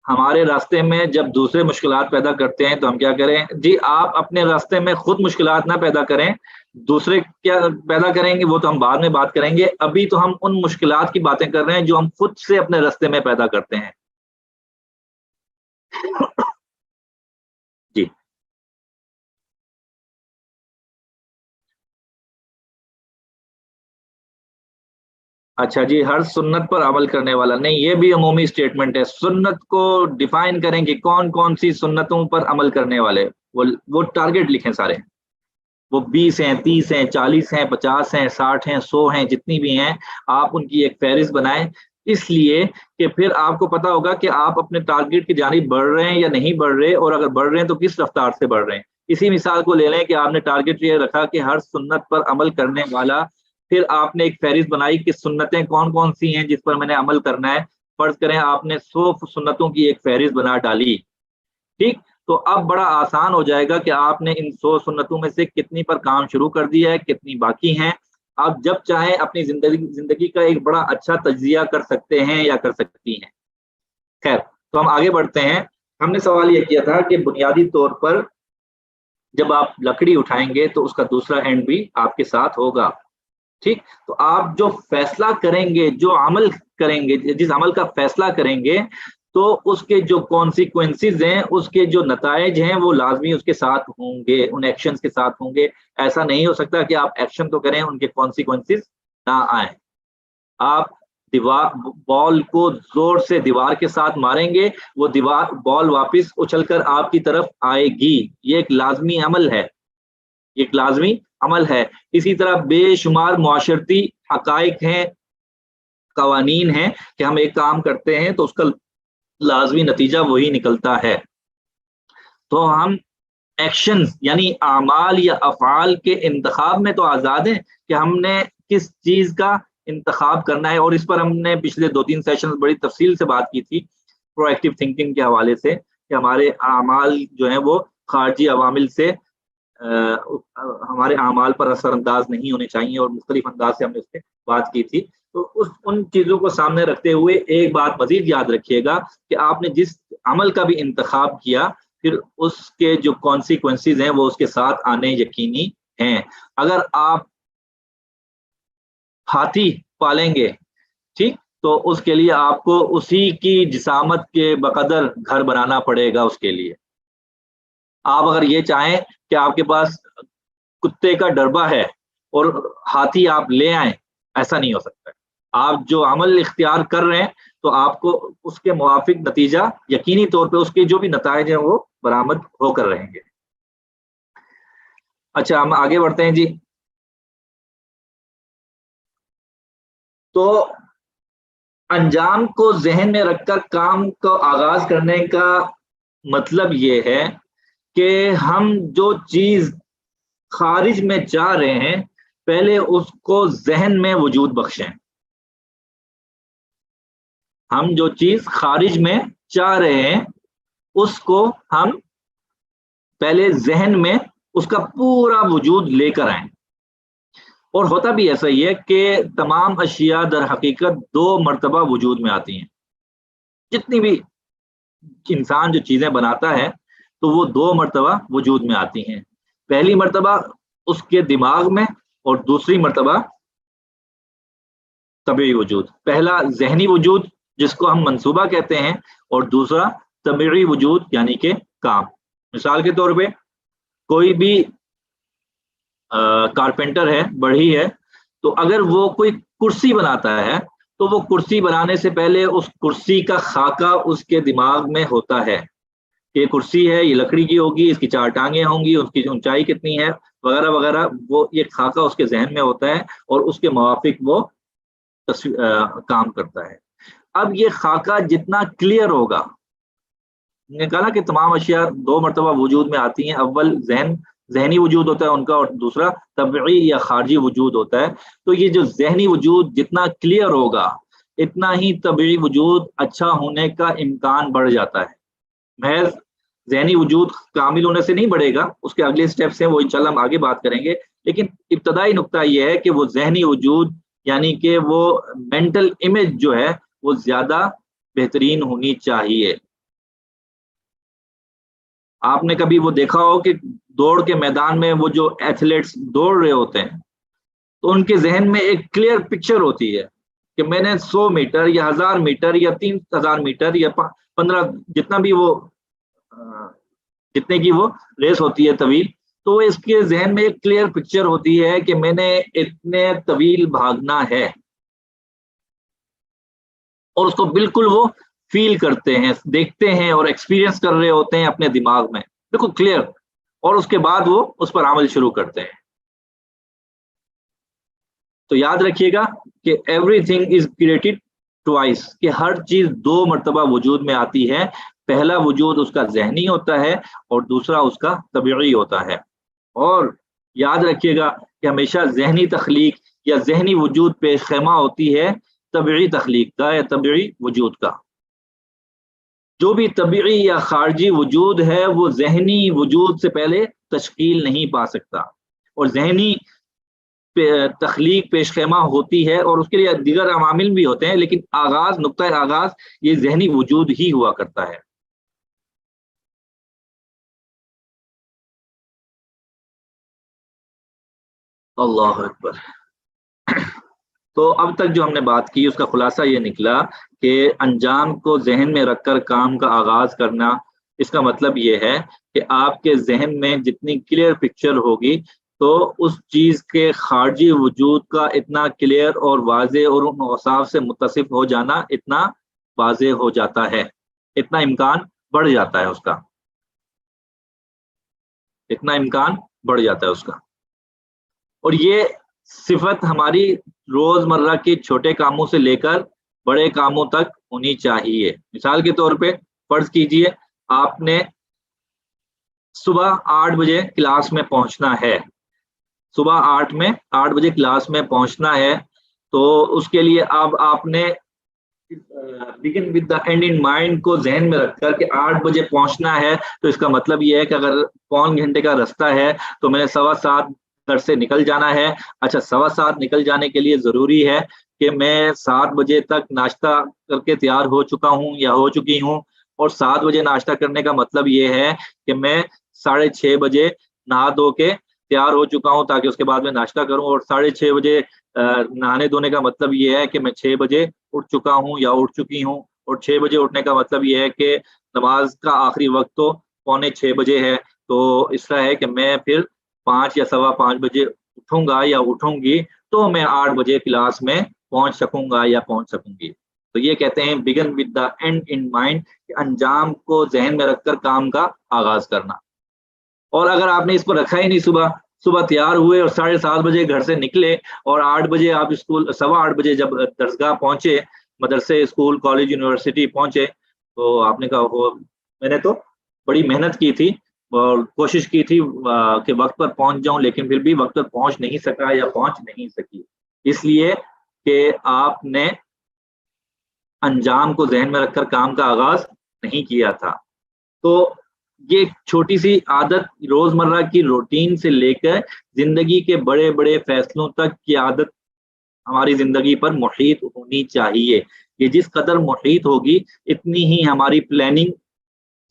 ہمارے راستے میں جب دوسرے مشکلات پیدا کرتے ہیں تو ہم کیا کریں؟ جی آپ اپنے راستے میں خود مشکلات نہ پیدا کریں، دوسرے کیا پیدا کریں گے وہ تو ہم بعد میں بات کریں گے، ابھی تو ہم ان مشکلات کی باتیں کر رہے ہیں جو ہم خود سے اپنے راستے میں پیدا کرتے ہیں۔ جی اچھا جی، ہر سنت پر عمل کرنے والا نہیں، یہ بھی عمومی اسٹیٹمنٹ ہے۔ سنت کو ڈیفائن کریں کہ کون کون سی سنتوں پر عمل کرنے والے، وہ ٹارگٹ لکھیں سارے، وہ 20 ہیں، 30 ہیں، 40 ہیں، 50 ہیں، 60 ہیں، 100 ہیں، جتنی بھی ہیں آپ ان کی ایک فہرست بنائیں، اس لیے کہ پھر آپ کو پتا ہوگا کہ آپ اپنے ٹارگٹ کی جانب بڑھ رہے ہیں یا نہیں بڑھ رہے، اور اگر بڑھ رہے ہیں تو کس رفتار سے بڑھ رہے ہیں۔ اسی مثال کو لے لیں کہ آپ نے ٹارگٹ یہ رکھا کہ ہر سنت پر عمل کرنے والا، پھر آپ نے ایک فہرست بنائی کہ سنتیں کون کون سی ہیں جس پر میں نے عمل کرنا ہے، فرض کریں آپ نے 100 سنتوں کی ایک فہرست بنا ڈالی، ٹھیک، تو اب بڑا آسان ہو جائے گا کہ آپ نے ان 100 سنتوں میں سے کتنی پر کام شروع کر دیا ہے، کتنی باقی ہیں۔ آپ جب چاہیں اپنی زندگی کا ایک بڑا اچھا تجزیہ کر سکتے ہیں یا کر سکتی ہیں۔ خیر، تو ہم آگے بڑھتے ہیں۔ ہم نے سوال یہ کیا تھا کہ بنیادی طور پر جب آپ لکڑی اٹھائیں گے تو اس کا دوسرا اینڈ بھی آپ کے ساتھ ہوگا، ٹھیک، تو آپ جو فیصلہ کریں گے، جو عمل کریں گے، جس عمل کا فیصلہ کریں گے، تو اس کے جو کانسیکوینسز ہیں، اس کے جو نتائج ہیں وہ لازمی اس کے ساتھ ہوں گے، ان ایکشنز کے ساتھ ہوں گے۔ ایسا نہیں ہو سکتا کہ آپ ایکشن تو کریں، ان کے کانسیکوینسز نہ آئیں۔ آپ دیوار بال کو زور سے دیوار کے ساتھ ماریں گے، وہ دیوار بال واپس اچھل کر آپ کی طرف آئے گی، یہ ایک لازمی عمل ہے، ایک لازمی عمل ہے۔ اسی طرح بے شمار معاشرتی حقائق ہیں، قوانین ہیں کہ ہم ایک کام کرتے ہیں تو اس کا لازمی نتیجہ وہی نکلتا ہے۔ تو ہم ایکشن یعنی اعمال یا افعال کے انتخاب میں تو آزاد ہیں کہ ہم نے کس چیز کا انتخاب کرنا ہے، اور اس پر ہم نے پچھلے 2-3 سیشن بڑی تفصیل سے بات کی تھی پرو ایکٹیو تھنکنگ کے حوالے سے، کہ ہمارے اعمال جو ہیں وہ خارجی عوامل سے ہمارے اعمال پر اثر انداز نہیں ہونے چاہیے، اور مختلف انداز سے ہم نے اس پہ بات کی تھی۔ تو ان چیزوں کو سامنے رکھتے ہوئے ایک بات مزید یاد رکھیے گا کہ آپ نے جس عمل کا بھی انتخاب کیا، پھر اس کے جو کانسیکوینسز ہیں وہ اس کے ساتھ آنے یقینی ہیں۔ اگر آپ ہاتھی پالیں گے، ٹھیک، تو اس کے لیے آپ کو اسی کی جسامت کے بقدر گھر بنانا پڑے گا اس کے لیے۔ آپ اگر یہ چاہیں کہ آپ کے پاس کتے کا ڈربہ ہے اور ہاتھی آپ لے آئیں، ایسا نہیں ہو سکتا۔ آپ جو عمل اختیار کر رہے ہیں تو آپ کو اس کے موافق نتیجہ یقینی طور پہ اس کے جو بھی نتائج ہیں وہ برآمد ہو کر رہیں گے۔ اچھا، ہم آگے بڑھتے ہیں جی۔ تو انجام کو ذہن میں رکھ کر کام کو آغاز کرنے کا مطلب یہ ہے کہ ہم جو چیز خارج میں چاہ رہے ہیں پہلے اس کو ذہن میں وجود بخشیں۔ ہم جو چیز خارج میں چاہ رہے ہیں اس کو ہم پہلے ذہن میں اس کا پورا وجود لے کر آئیں۔ اور ہوتا بھی ایسا ہی ہے کہ تمام اشیاء در حقیقت 2 مرتبہ وجود میں آتی ہیں۔ جتنی بھی انسان جو چیزیں بناتا ہے تو وہ 2 مرتبہ وجود میں آتی ہیں، پہلی مرتبہ اس کے دماغ میں اور دوسری مرتبہ طبعی وجود۔ پہلا ذہنی وجود جس کو ہم منصوبہ کہتے ہیں، اور دوسرا طبعی وجود یعنی کہ کام۔ مثال کے طور پہ کوئی بھی کارپینٹر ہے، بڑھئی ہے، تو اگر وہ کوئی کرسی بناتا ہے تو وہ کرسی بنانے سے پہلے اس کرسی کا خاکہ اس کے دماغ میں ہوتا ہے کہ یہ کرسی ہے، یہ لکڑی کی ہوگی، اس کی 4 ٹانگیں ہوں گی، اس کی اونچائی کتنی ہے، وغیرہ وغیرہ، وہ یہ خاکہ اس کے ذہن میں ہوتا ہے اور اس کے موافق وہ کام کرتا ہے۔ اب یہ خاکہ جتنا کلیئر ہوگا، نے کہا کہ تمام اشیاء 2 مرتبہ وجود میں آتی ہیں، اول ذہنی وجود ہوتا ہے ان کا، اور دوسرا طبعی یا خارجی وجود ہوتا ہے۔ تو یہ جو ذہنی وجود جتنا کلیئر ہوگا اتنا ہی طبعی وجود اچھا ہونے کا امکان بڑھ جاتا ہے۔ محض ذہنی وجود کامل ہونے سے نہیں بڑھے گا، اس کے اگلے سٹیپس ہیں وہ انشاءاللہ ہم آگے بات کریں گے، لیکن ابتدائی نقطہ یہ ہے کہ وہ ذہنی وجود یعنی کہ وہ مینٹل امیج جو ہے وہ زیادہ بہترین ہونی چاہیے۔ آپ نے کبھی وہ دیکھا ہو کہ دوڑ کے میدان میں وہ جو ایتھلیٹس دوڑ رہے ہوتے ہیں تو ان کے ذہن میں ایک کلیئر پکچر ہوتی ہے کہ میں نے 100 میٹر یا 1000 میٹر یا 3000 میٹر یا 15 جتنا بھی وہ جتنے کی وہ ریس ہوتی ہے طویل، تو اس کے ذہن میں ایک کلیئر پکچر ہوتی ہے کہ میں نے اتنے طویل بھاگنا ہے، اور اس کو بالکل وہ فیل کرتے ہیں، دیکھتے ہیں اور ایکسپیرینس کر رہے ہوتے ہیں اپنے دماغ میں بالکل کلیئر، اور اس کے بعد وہ اس پر عمل شروع کرتے ہیں۔ تو یاد رکھیے گا کہ every thing is created twice, کہ ہر چیز 2 مرتبہ وجود میں آتی ہے، پہلا وجود اس کا ذہنی ہوتا ہے اور دوسرا اس کا طبعی ہوتا ہے۔ اور یاد رکھیے گا کہ ہمیشہ ذہنی تخلیق یا ذہنی وجود پیش خیمہ ہوتی ہے طبعی تخلیق کا یا طبعی وجود کا۔ جو بھی طبعی یا خارجی وجود ہے وہ ذہنی وجود سے پہلے تشکیل نہیں پا سکتا، اور ذہنی تخلیق پیش خیمہ ہوتی ہے، اور اس کے لیے دیگر عوامل بھی ہوتے ہیں، لیکن آغاز، نقطۂ آغاز یہ ذہنی وجود ہی ہوا کرتا ہے۔ اللہ اکبر۔ تو اب تک جو ہم نے بات کی اس کا خلاصہ یہ نکلا کہ انجام کو ذہن میں رکھ کر کام کا آغاز کرنا، اس کا مطلب یہ ہے کہ آپ کے ذہن میں جتنی کلیئر پکچر ہوگی تو اس چیز کے خارجی وجود کا اتنا کلیئر اور واضح اور ان اوصاف سے متصف ہو جانا اتنا واضح ہو جاتا ہے، اتنا امکان بڑھ جاتا ہے اس کا، اتنا امکان بڑھ جاتا ہے اس کا۔ اور یہ صفت ہماری روزمرہ کے چھوٹے کاموں سے لے کر بڑے کاموں تک ہونی چاہیے۔ مثال کے طور پہ فرض کیجئے آپ نے صبح 8 بجے کلاس میں پہنچنا ہے، صبح 8 بجے کلاس میں پہنچنا ہے، تو اس کے لیے اب آپ نے begin with the and in mind کو ذہن میں رکھ کر کہ 8 بجے پہنچنا ہے، تو اس کا مطلب یہ ہے کہ اگر پون گھنٹے کا رستہ ہے تو میں نے 7:15 گھر سے نکل جانا ہے۔ اچھا، 7:15 نکل جانے کے لیے ضروری ہے کہ میں 7 بجے تک ناشتہ کر کے تیار ہو چکا ہوں یا ہو چکی ہوں، اور 7 بجے ناشتہ کرنے کا مطلب یہ ہے کہ میں 6:30 بجے نہا دھو کے تیار ہو چکا ہوں تاکہ اس کے بعد میں ناشتہ کروں، اور 6:30 بجے نہانے دھونے کا مطلب یہ ہے کہ میں 6 بجے اٹھ چکا ہوں یا اٹھ چکی ہوں، اور 6 بجے اٹھنے کا مطلب یہ ہے کہ نماز کا آخری وقت تو 5:45 بجے ہے، تو اس طرح ہے کہ میں پھر 5 یا 5:15 بجے اٹھوں گا یا اٹھوں گی تو میں 8 بجے کلاس میں پہنچ سکوں گا یا پہنچ سکوں گی۔ تو یہ کہتے ہیں begin with the and in mind, کہ انجام کو ذہن میں رکھ کر کام کا آغاز کرنا۔ اور اگر آپ نے اس کو رکھا ہی نہیں، صبح تیار ہوئے اور 7:30 بجے گھر سے نکلے اور 8 بجے آپ اسکول، 8:15 بجے جب درسگاہ پہنچے، مدرسے، اسکول، کالج، یونیورسٹی پہنچے، تو آپ نے کہا میں نے تو بڑی محنت کی تھی اور کوشش کی تھی کہ وقت پر پہنچ جاؤں، لیکن پھر بھی وقت پر پہنچ نہیں سکا یا پہنچ نہیں سکی، اس لیے کہ آپ نے انجام کو ذہن میں رکھ کر کام کا آغاز نہیں کیا تھا۔ تو یہ چھوٹی سی عادت روزمرہ کی روٹین سے لے کر زندگی کے بڑے بڑے فیصلوں تک کی عادت ہماری زندگی پر محیط ہونی چاہیے۔ یہ جس قدر محیط ہوگی اتنی ہی ہماری پلاننگ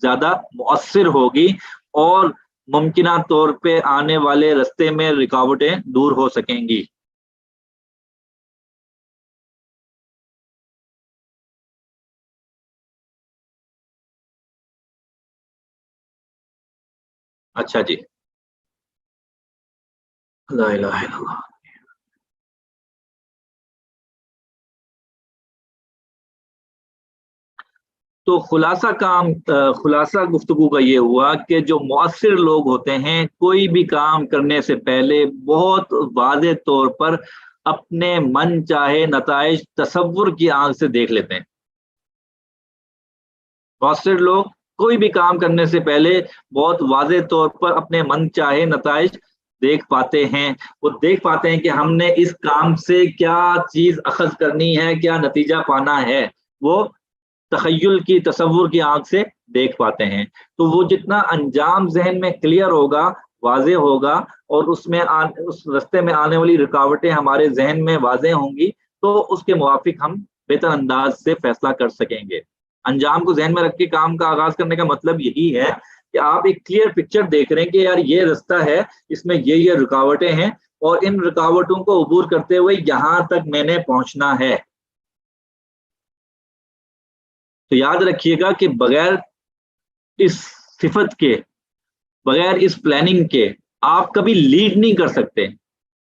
زیادہ مؤثر ہوگی اور ممکنہ طور پہ آنے والے رستے میں رکاوٹیں دور ہو سکیں گی۔ اچھا جی، لا الہ الا اللہ۔ تو خلاصہ گفتگو کا یہ ہوا کہ جو مؤثر لوگ ہوتے ہیں کوئی بھی کام کرنے سے پہلے بہت واضح طور پر اپنے من چاہے نتائج تصور کی آنکھ سے دیکھ لیتے ہیں۔ مؤثر لوگ کوئی بھی کام کرنے سے پہلے بہت واضح طور پر اپنے من چاہے نتائج دیکھ پاتے ہیں، وہ دیکھ پاتے ہیں کہ ہم نے اس کام سے کیا چیز اخذ کرنی ہے، کیا نتیجہ پانا ہے، وہ تخیل کی، تصور کی آنکھ سے دیکھ پاتے ہیں۔ تو وہ جتنا انجام ذہن میں کلیئر ہوگا، واضح ہوگا، اور اس رستے میں آنے والی رکاوٹیں ہمارے ذہن میں واضح ہوں گی، تو اس کے موافق ہم بہتر انداز سے فیصلہ کر سکیں گے۔ انجام کو ذہن میں رکھ کے کام کا آغاز کرنے کا مطلب یہی ہے کہ آپ ایک کلیئر پکچر دیکھ رہے ہیں کہ یار یہ راستہ ہے، اس میں یہ رکاوٹیں ہیں اور ان رکاوٹوں کو عبور کرتے ہوئے یہاں تک میں نے پہنچنا ہے. تو یاد رکھیے گا کہ بغیر اس صفت کے، بغیر اس پلاننگ کے آپ کبھی لیڈ نہیں کر سکتے.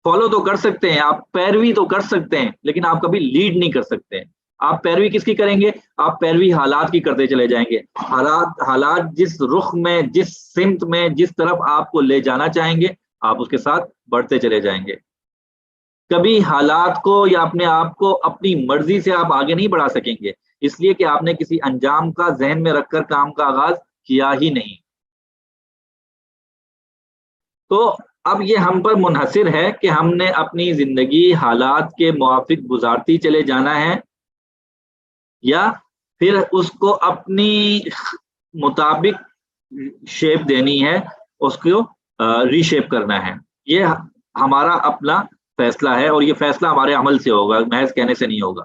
فالو تو کر سکتے ہیں، آپ پیروی تو کر سکتے ہیں، لیکن آپ کبھی لیڈ نہیں کر سکتے. آپ پیروی کس کی کریں گے؟ آپ پیروی حالات کی کرتے چلے جائیں گے. حالات جس رخ میں، جس سمت میں، جس طرف آپ کو لے جانا چاہیں گے آپ اس کے ساتھ بڑھتے چلے جائیں گے. کبھی حالات کو یا اپنے آپ کو اپنی مرضی سے آپ آگے نہیں بڑھا سکیں گے، اس لیے کہ آپ نے کسی انجام کا ذہن میں رکھ کر کام کا آغاز کیا ہی نہیں. تو اب یہ ہم پر منحصر ہے کہ ہم نے اپنی زندگی حالات کے موافق گزارتی چلے جانا ہے یا پھر اس کو اپنی مطابق شیپ دینی ہے، اس کو ری شیپ کرنا ہے. یہ ہمارا اپنا فیصلہ ہے اور یہ فیصلہ ہمارے عمل سے ہوگا، محض کہنے سے نہیں ہوگا.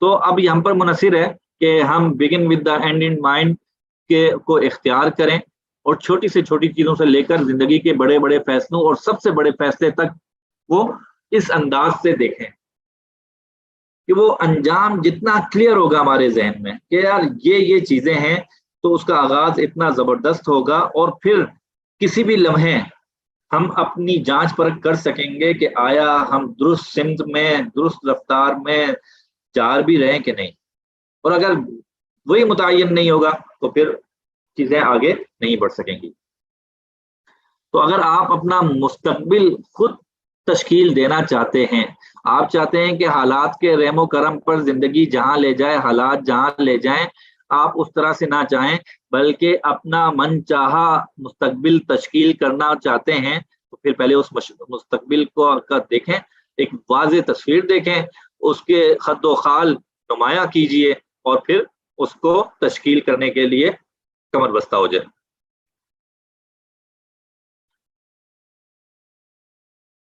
تو اب یہ ہم پر منحصر ہے کہ ہم begin with the and in mind کو اختیار کریں اور چھوٹی سے چھوٹی چیزوں سے لے کر زندگی کے بڑے بڑے فیصلوں اور سب سے بڑے فیصلے تک وہ اس انداز سے دیکھیں کہ وہ انجام جتنا کلیئر ہوگا ہمارے ذہن میں کہ یار یہ چیزیں ہیں، تو اس کا آغاز اتنا زبردست ہوگا اور پھر کسی بھی لمحے ہم اپنی جانچ پرکھ کر سکیں گے کہ آیا ہم درست سمت میں، درست رفتار میں جا بھی رہے کہ نہیں. اور اگر وہی متعین نہیں ہوگا تو پھر چیزیں آگے نہیں بڑھ سکیں گی. تو اگر آپ اپنا مستقبل خود تشکیل دینا چاہتے ہیں، آپ چاہتے ہیں کہ حالات کے رحم و کرم پر زندگی جہاں لے جائے، حالات جہاں لے جائیں، آپ اس طرح سے نہ چاہیں بلکہ اپنا من چاہا مستقبل تشکیل کرنا چاہتے ہیں، تو پھر پہلے اس مستقبل کو دیکھیں، ایک واضح تصویر دیکھیں، اس کے خط و خال نمایاں کیجئے اور پھر اس کو تشکیل کرنے کے لیے کمر بستہ ہو جائے.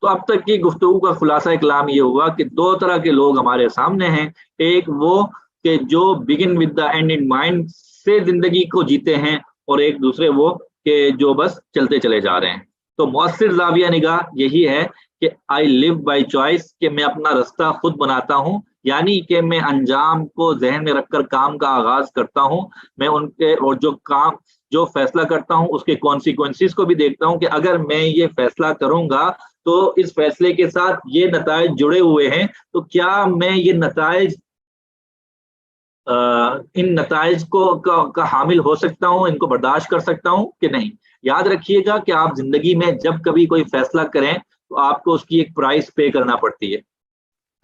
تو اب تک کی گفتگو کا خلاصہ کلام یہ ہوا کہ دو طرح کے لوگ ہمارے سامنے ہیں. ایک وہ کہ جو begin with the and in mind سے زندگی کو جیتے ہیں، اور ایک دوسرے وہ کہ جو بس چلتے چلے جا رہے ہیں. تو مؤثر زاویہ نگاہ یہی ہے کہ آئی لیو بائی چوائس، کہ میں اپنا راستہ خود بناتا ہوں، یعنی کہ میں انجام کو ذہن میں رکھ کر کام کا آغاز کرتا ہوں. میں ان کے اور جو فیصلہ کرتا ہوں اس کے کانسیکوینسز کو بھی دیکھتا ہوں کہ اگر میں یہ فیصلہ کروں گا تو اس فیصلے کے ساتھ یہ نتائج جڑے ہوئے ہیں، تو کیا میں یہ نتائج ان نتائج کا حامل ہو سکتا ہوں، ان کو برداشت کر سکتا ہوں کہ نہیں. یاد رکھیے گا کہ آپ زندگی میں جب کبھی کوئی فیصلہ کریں تو آپ کو اس کی ایک پرائس پے کرنا پڑتی ہے.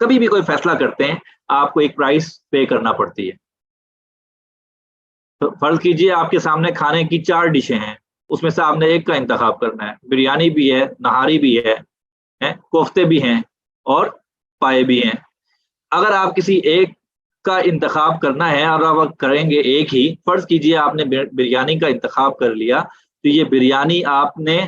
کبھی بھی کوئی فیصلہ کرتے ہیں آپ کو ایک پرائس پے کرنا پڑتی ہے. تو فرض کیجئے آپ کے سامنے کھانے کی 4 ڈشیں ہیں، اس میں سے آپ نے ایک کا انتخاب کرنا ہے. بریانی بھی ہے، نہاری بھی ہے، کوفتے بھی ہیں اور پائے بھی ہیں. اگر آپ کسی ایک کا انتخاب کرنا ہے اور آپ کریں گے ایک ہی، فرض کیجئے آپ نے بریانی کا انتخاب کر لیا، تو یہ بریانی آپ نے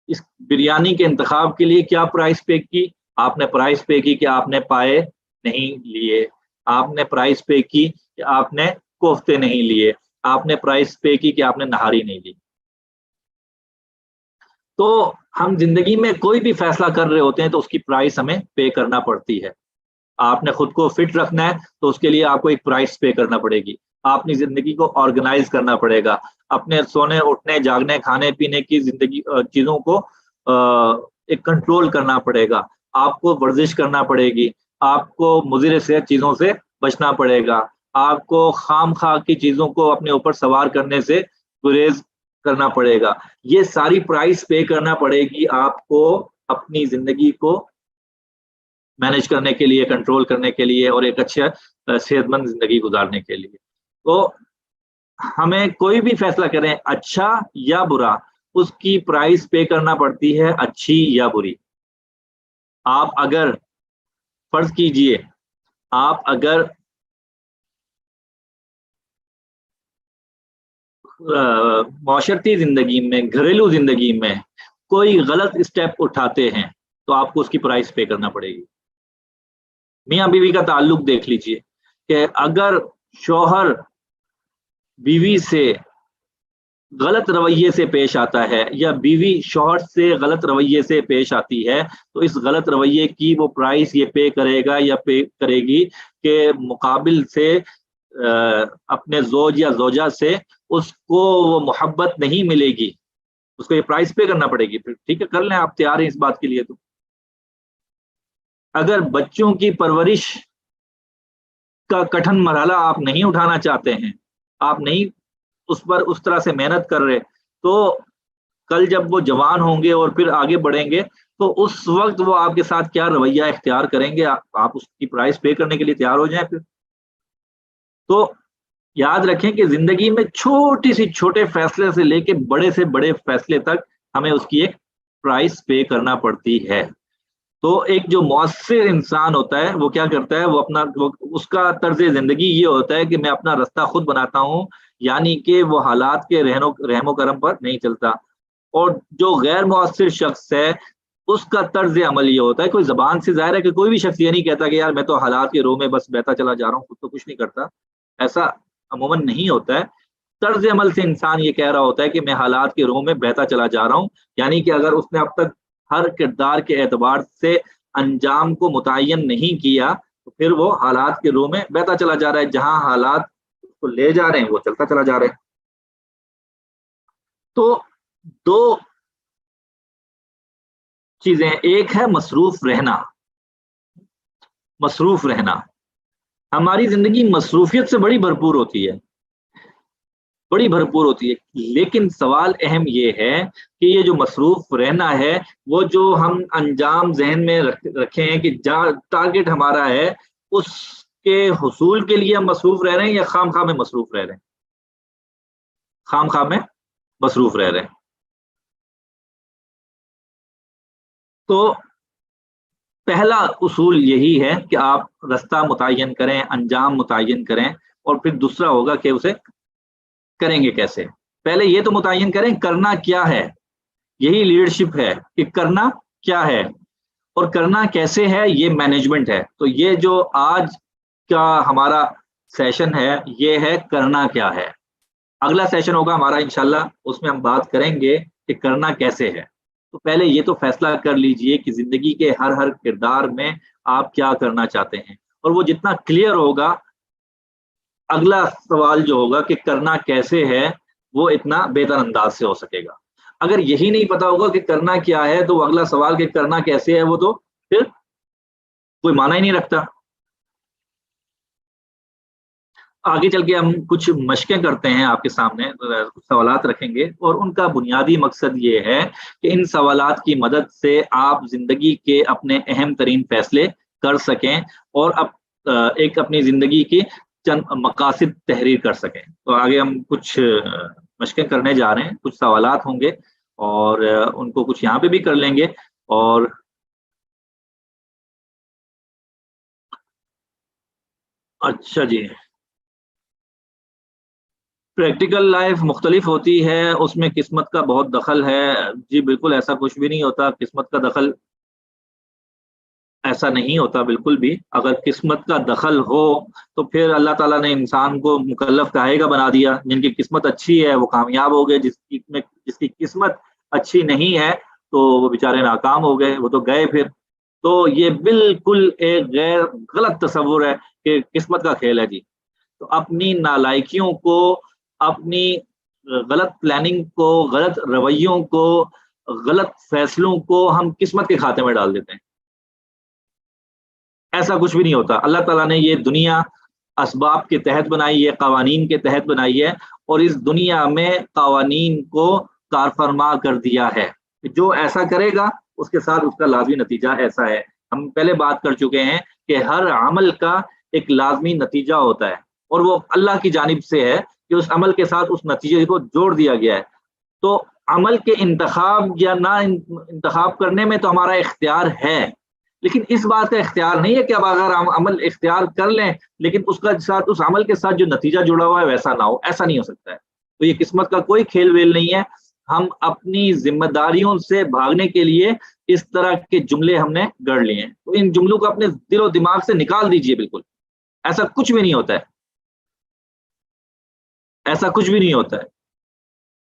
اس بریانی کے انتخاب کے لیے کیا پرائس پے کی؟ آپ نے پرائس پے کی کہ آپ نے پائے نہیں لیے، آپ نے پرائس پے کی کہ آپ نے کوفتے نہیں لیے، آپ نے پرائس پے کی کہ آپ نے نہاری نہیں لی. تو ہم زندگی میں کوئی بھی فیصلہ کر رہے ہوتے ہیں تو اس کی پرائس ہمیں پے کرنا پڑتی ہے. آپ نے خود کو فٹ رکھنا ہے تو اس کے لیے آپ کو ایک پرائس پے کرنا پڑے گی. آپ اپنی زندگی کو آرگنائز کرنا پڑے گا، اپنے سونے اٹھنے جاگنے کھانے پینے کی زندگی چیزوں کو ایک کنٹرول کرنا پڑے گا. آپ کو ورزش کرنا پڑے گی، آپ کو مضر صحت چیزوں سے بچنا پڑے گا، آپ کو خام خواہ کی چیزوں کو اپنے اوپر سوار کرنے سے گریز کرنا پڑے گا. یہ ساری پرائس پے کرنا پڑے گی آپ کو اپنی زندگی کو مینج کرنے کے لیے، کنٹرول کرنے کے لیے اور ایک اچھا صحت مند زندگی گزارنے کے لیے. تو ہمیں کوئی بھی فیصلہ کریں، اچھا یا برا، اس کی پرائس پے کرنا پڑتی ہے، اچھی یا بری. آپ اگر فرض کیجئے آپ اگر معاشرتی زندگی میں، گھریلو زندگی میں کوئی غلط اسٹیپ اٹھاتے ہیں تو آپ کو اس کی پرائس پے کرنا پڑے گی. میاں بیوی کا تعلق دیکھ لیجئے کہ اگر شوہر بیوی سے غلط رویے سے پیش آتا ہے یا بیوی شوہر سے غلط رویے سے پیش آتی ہے تو اس غلط رویے کی وہ پرائس یہ پے کرے گا یا پے کرے گی کہ مقابل سے اپنے زوج یا زوجہ سے اس کو وہ محبت نہیں ملے گی، اس کو یہ پرائس پے کرنا پڑے گی. پھر ٹھیک ہے، کر لیں، آپ تیار ہیں اس بات کے لیے. تو اگر بچوں کی پرورش کا کٹھن مرحلہ آپ نہیں اٹھانا چاہتے ہیں، آپ نہیں اس پر اس طرح سے محنت کر رہے، تو کل جب وہ جوان ہوں گے اور پھر آگے بڑھیں گے تو اس وقت وہ آپ کے ساتھ کیا رویہ اختیار کریں گے، آپ اس کی پرائس پے کرنے کے لیے تیار ہو جائیں. پھر تو یاد رکھیں کہ زندگی میں چھوٹی سی چھوٹے فیصلے سے لے کے بڑے فیصلے تک ہمیں اس کی ایک پرائس پے کرنا پڑتی ہے. تو ایک جو مؤثر انسان ہوتا ہے وہ کیا کرتا ہے، وہ اس کا طرز زندگی یہ ہوتا ہے کہ میں اپنا رستہ خود بناتا ہوں، یعنی کہ وہ حالات کے رحم و کرم پر نہیں چلتا. اور جو غیر مؤثر شخص ہے اس کا طرز عمل یہ ہوتا ہے، کوئی زبان سے ظاہر ہے کہ کوئی بھی شخص یہ نہیں کہتا کہ یار میں تو حالات کے رو میں بس بہتا چلا جا رہا ہوں، خود تو کچھ نہیں کرتا، ایسا عموماً نہیں ہوتا ہے. طرز عمل سے انسان یہ کہہ رہا ہوتا ہے کہ میں حالات کے رو میں بہتا چلا جا رہا ہوں، یعنی کہ اگر اس نے اب تک ہر کردار کے اعتبار سے انجام کو متعین نہیں کیا تو پھر وہ حالات کے رو میں بہتا چلا جا رہا ہے، جہاں حالات اس کو لے جا رہے ہیں وہ چلتا چلا جا رہا ہے. تو دو چیزیں، ایک ہے مصروف رہنا. مصروف رہنا ہماری زندگی مصروفیت سے بڑی بھرپور ہوتی ہے، بڑی بھرپور ہوتی ہے، لیکن سوال اہم یہ ہے کہ یہ جو مصروف رہنا ہے وہ جو ہم انجام ذہن میں رکھے ہیں کہ ٹارگٹ ہمارا ہے، اس کے حصول کے لیے ہم مصروف رہ رہے ہیں یا خام خواہ میں مصروف رہ رہے ہیں؟ خام خواہ میں مصروف رہ رہے ہیں. تو پہلا اصول یہی ہے کہ آپ رستہ متعین کریں، انجام متعین کریں، اور پھر دوسرا ہوگا کہ اسے کریں گے کیسے. پہلے یہ تو متعین کریں کرنا کیا ہے، یہی لیڈرشپ ہے کہ کرنا کیا ہے اور کرنا کیسے ہے، یہ مینجمنٹ ہے. تو یہ جو آج کا ہمارا سیشن ہے یہ ہے کرنا کیا ہے. اگلا سیشن ہوگا ہمارا انشاءاللہ، اس میں ہم بات کریں گے کہ کرنا کیسے ہے. تو پہلے یہ تو فیصلہ کر لیجئے کہ زندگی کے ہر کردار میں آپ کیا کرنا چاہتے ہیں، اور وہ جتنا کلیئر ہوگا اگلا سوال جو ہوگا کہ کرنا کیسے ہے وہ اتنا بہتر انداز سے ہو سکے گا. اگر یہی نہیں پتا ہوگا کہ کرنا کیا ہے تو اگلا سوال کہ کرنا کیسے ہے وہ تو پھر کوئی معنی ہی نہیں رکھتا. آگے چل کے ہم کچھ مشقیں کرتے ہیں، آپ کے سامنے کچھ سوالات رکھیں گے، اور ان کا بنیادی مقصد یہ ہے کہ ان سوالات کی مدد سے آپ زندگی کے اپنے اہم ترین فیصلے کر سکیں اور ایک اپنی زندگی کی چند مقاصد تحریر کر سکیں. تو آگے ہم کچھ مشقیں کرنے جا رہے ہیں، کچھ سوالات ہوں گے اور ان کو کچھ یہاں پہ بھی کر لیں گے. اور اچھا جی، پریکٹیکل لائف مختلف ہوتی ہے، اس میں قسمت کا بہت دخل ہے. جی بالکل ایسا کچھ بھی نہیں ہوتا، قسمت کا دخل ایسا نہیں ہوتا بالکل بھی. اگر قسمت کا دخل ہو تو پھر اللہ تعالیٰ نے انسان کو مکلف کاہے کا بنا دیا. جن کی قسمت اچھی ہے وہ کامیاب ہو گئے، جس کی قسمت اچھی نہیں ہے تو وہ بیچارے ناکام ہو گئے، وہ تو گئے پھر. تو یہ بالکل ایک غیر غلط تصور ہے کہ قسمت کا کھیل ہے. جی تو اپنی نالائکیوں کو، اپنی غلط پلاننگ کو، غلط رویوں کو، غلط فیصلوں کو ہم قسمت کے کھاتے میں ڈال دیتے ہیں. ایسا کچھ بھی نہیں ہوتا. اللہ تعالیٰ نے یہ دنیا اسباب کے تحت بنائی ہے، قوانین کے تحت بنائی ہے، اور اس دنیا میں قوانین کو کار فرما کر دیا ہے. جو ایسا کرے گا اس کے ساتھ اس کا لازمی نتیجہ ایسا ہے. ہم پہلے بات کر چکے ہیں کہ ہر عمل کا ایک لازمی نتیجہ ہوتا ہے، اور وہ اللہ کی جانب سے ہے کہ اس عمل کے ساتھ اس نتیجے کو جوڑ دیا گیا ہے. تو عمل کے انتخاب یا نہ انتخاب کرنے میں تو ہمارا اختیار ہے، لیکن اس بات کا اختیار نہیں ہے کہ اب اگر ہم عمل اختیار کر لیں لیکن اس کا ساتھ اس عمل کے ساتھ جو نتیجہ جڑا ہوا ہے ویسا نہ ہو. ایسا نہیں ہو سکتا ہے. تو یہ قسمت کا کوئی کھیل ویل نہیں ہے. ہم اپنی ذمہ داریوں سے بھاگنے کے لیے اس طرح کے جملے ہم نے گڑھ لیے ہیں. تو ان جملوں کو اپنے دل و دماغ سے نکال دیجئے. بالکل ایسا کچھ بھی نہیں ہوتا ہے، ایسا کچھ بھی نہیں ہوتا ہے.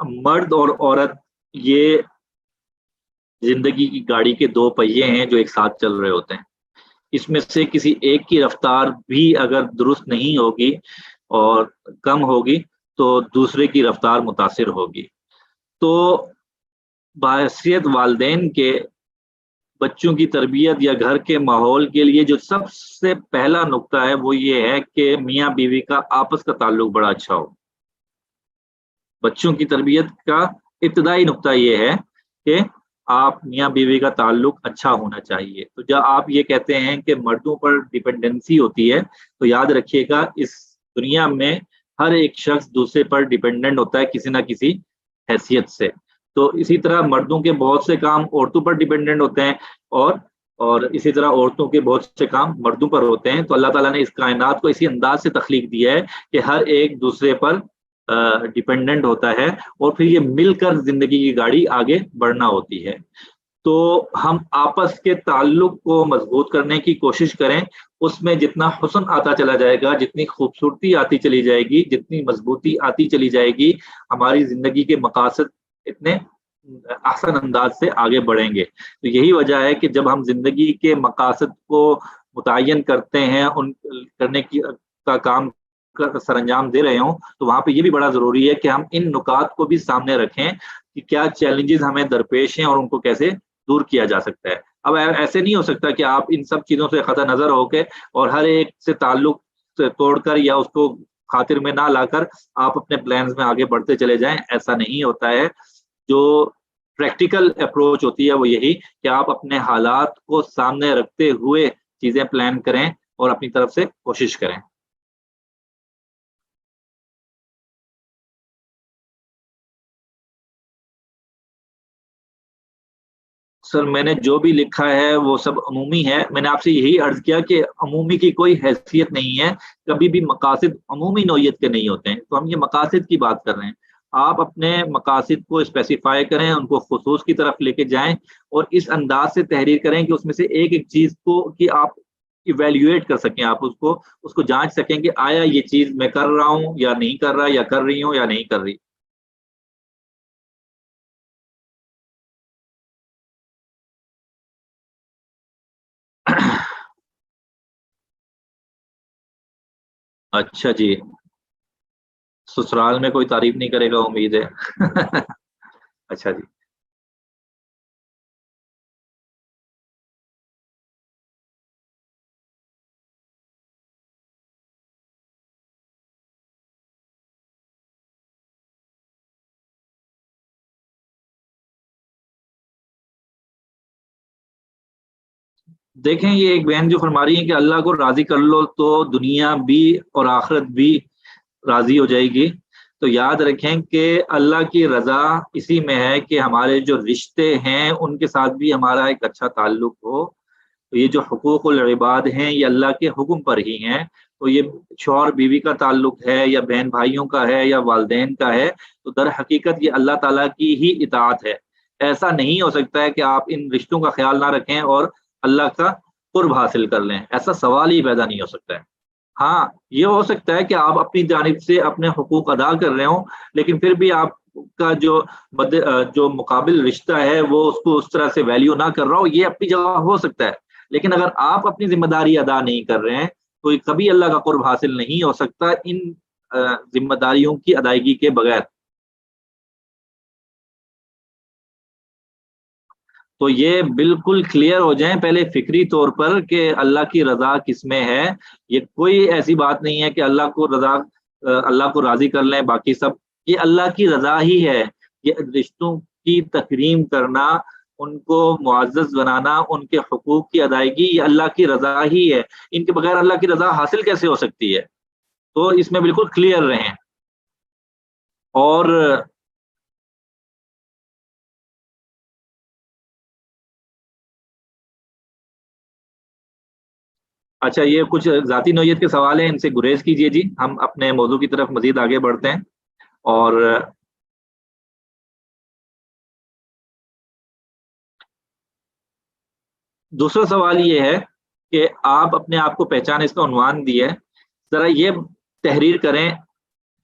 مرد اور عورت یہ زندگی کی گاڑی کے دو پہیے ہیں جو ایک ساتھ چل رہے ہوتے ہیں. اس میں سے کسی ایک کی رفتار بھی اگر درست نہیں ہوگی اور کم ہوگی تو دوسرے کی رفتار متاثر ہوگی. تو بحیثیت والدین کے بچوں کی تربیت یا گھر کے ماحول کے لیے جو سب سے پہلا نقطہ ہے وہ یہ ہے کہ میاں بیوی کا آپس کا تعلق بڑا اچھا ہو. بچوں کی تربیت کا ابتدائی نقطہ یہ ہے کہ آپ میاں بیوی کا تعلق اچھا ہونا چاہیے. تو جب آپ یہ کہتے ہیں کہ مردوں پر ڈیپینڈنسی ہوتی ہے تو یاد رکھیے گا اس دنیا میں ہر ایک شخص دوسرے پر ڈیپینڈنٹ ہوتا ہے کسی نہ کسی حیثیت سے. تو اسی طرح مردوں کے بہت سے کام عورتوں پر ڈیپینڈنٹ ہوتے ہیں اور اسی طرح عورتوں کے بہت سے کام مردوں پر ہوتے ہیں. تو اللہ تعالیٰ نے اس کائنات کو اسی انداز سے تخلیق دیا ہے کہ ہر ایک دوسرے پر ڈیپینڈنٹ ہوتا ہے اور پھر یہ مل کر زندگی کی گاڑی آگے بڑھنا ہوتی ہے. تو ہم آپس کے تعلق کو مضبوط کرنے کی کوشش کریں. اس میں جتنا حسن آتا چلا جائے گا، جتنی خوبصورتی آتی چلی جائے گی، جتنی مضبوطی آتی چلی جائے گی، ہماری زندگی کے مقاصد اتنے احسن انداز سے آگے بڑھیں گے. تو یہی وجہ ہے کہ جب ہم زندگی کے مقاصد کو متعین کرتے ہیں، ان کرنے کی کا کام سر انجام دے رہے ہوں، تو وہاں پہ یہ بھی بڑا ضروری ہے کہ ہم ان نکات کو بھی سامنے رکھیں کہ کیا چیلنجز ہمیں درپیش ہیں اور ان کو کیسے دور کیا جا سکتا ہے. اب ایسے نہیں ہو سکتا کہ آپ ان سب چیزوں سے قطع نظر ہو کے اور ہر ایک سے تعلق توڑ کر یا اس کو خاطر میں نہ لا کر آپ اپنے پلانز میں آگے بڑھتے چلے جائیں. ایسا نہیں ہوتا ہے. جو پریکٹیکل اپروچ ہوتی ہے وہ یہی کہ آپ اپنے حالات کو سامنے رکھتے ہوئے چیزیں پلان کریں اور اپنی طرف سے کوشش کریں. سر میں نے جو بھی لکھا ہے وہ سب عمومی ہے. میں نے آپ سے یہی عرض کیا کہ عمومی کی کوئی حیثیت نہیں ہے. کبھی بھی مقاصد عمومی نوعیت کے نہیں ہوتے ہیں. تو ہم یہ مقاصد کی بات کر رہے ہیں. آپ اپنے مقاصد کو اسپیسیفائی کریں، ان کو خصوص کی طرف لے کے جائیں اور اس انداز سے تحریر کریں کہ اس میں سے ایک ایک چیز کو کہ آپ ایویلیویٹ کر سکیں، آپ اس کو جانچ سکیں کہ آیا یہ چیز میں کر رہا ہوں یا نہیں کر رہا، یا کر رہی ہوں یا نہیں کر رہی. اچھا جی. سسرال میں کوئی تعریف نہیں کرے گا امید ہے. اچھا جی. دیکھیں یہ ایک بہن جو فرما رہی ہے کہ اللہ کو راضی کر لو تو دنیا بھی اور آخرت بھی راضی ہو جائے گی. تو یاد رکھیں کہ اللہ کی رضا اسی میں ہے کہ ہمارے جو رشتے ہیں ان کے ساتھ بھی ہمارا ایک اچھا تعلق ہو. تو یہ جو حقوق العباد ہیں یہ اللہ کے حکم پر ہی ہیں. تو یہ شوہر بیوی کا تعلق ہے یا بہن بھائیوں کا ہے یا والدین کا ہے، تو در حقیقت یہ اللہ تعالیٰ کی ہی اطاعت ہے. ایسا نہیں ہو سکتا ہے کہ آپ ان رشتوں کا خیال نہ رکھیں اور اللہ کا قرب حاصل کر لیں. ایسا سوال ہی پیدا نہیں ہو سکتا ہے. ہاں یہ ہو سکتا ہے کہ آپ اپنی جانب سے اپنے حقوق ادا کر رہے ہوں، لیکن پھر بھی آپ کا جو مقابل رشتہ ہے وہ اس کو اس طرح سے ویلیو نہ کر رہا ہو. یہ اپنی جگہ ہو سکتا ہے، لیکن اگر آپ اپنی ذمہ داری ادا نہیں کر رہے ہیں تو کبھی اللہ کا قرب حاصل نہیں ہو سکتا ان ذمہ داریوں کی ادائیگی کے بغیر. تو یہ بالکل کلیئر ہو جائیں پہلے فکری طور پر کہ اللہ کی رضا کس میں ہے. یہ کوئی ایسی بات نہیں ہے کہ اللہ کو راضی کر لیں باقی سب. یہ اللہ کی رضا ہی ہے. یہ رشتوں کی تکریم کرنا، ان کو معزز بنانا، ان کے حقوق کی ادائیگی، یہ اللہ کی رضا ہی ہے. ان کے بغیر اللہ کی رضا حاصل کیسے ہو سکتی ہے؟ تو اس میں بالکل کلیئر رہیں. اور اچھا یہ کچھ ذاتی نوعیت کے سوال ہیں، ان سے گریز کیجیے جی. ہم اپنے موضوع کی طرف مزید آگے بڑھتے ہیں. اور دوسرا سوال یہ ہے کہ آپ اپنے آپ کو پہچان، اس کا عنوان دیا ہے، ذرا یہ تحریر کریں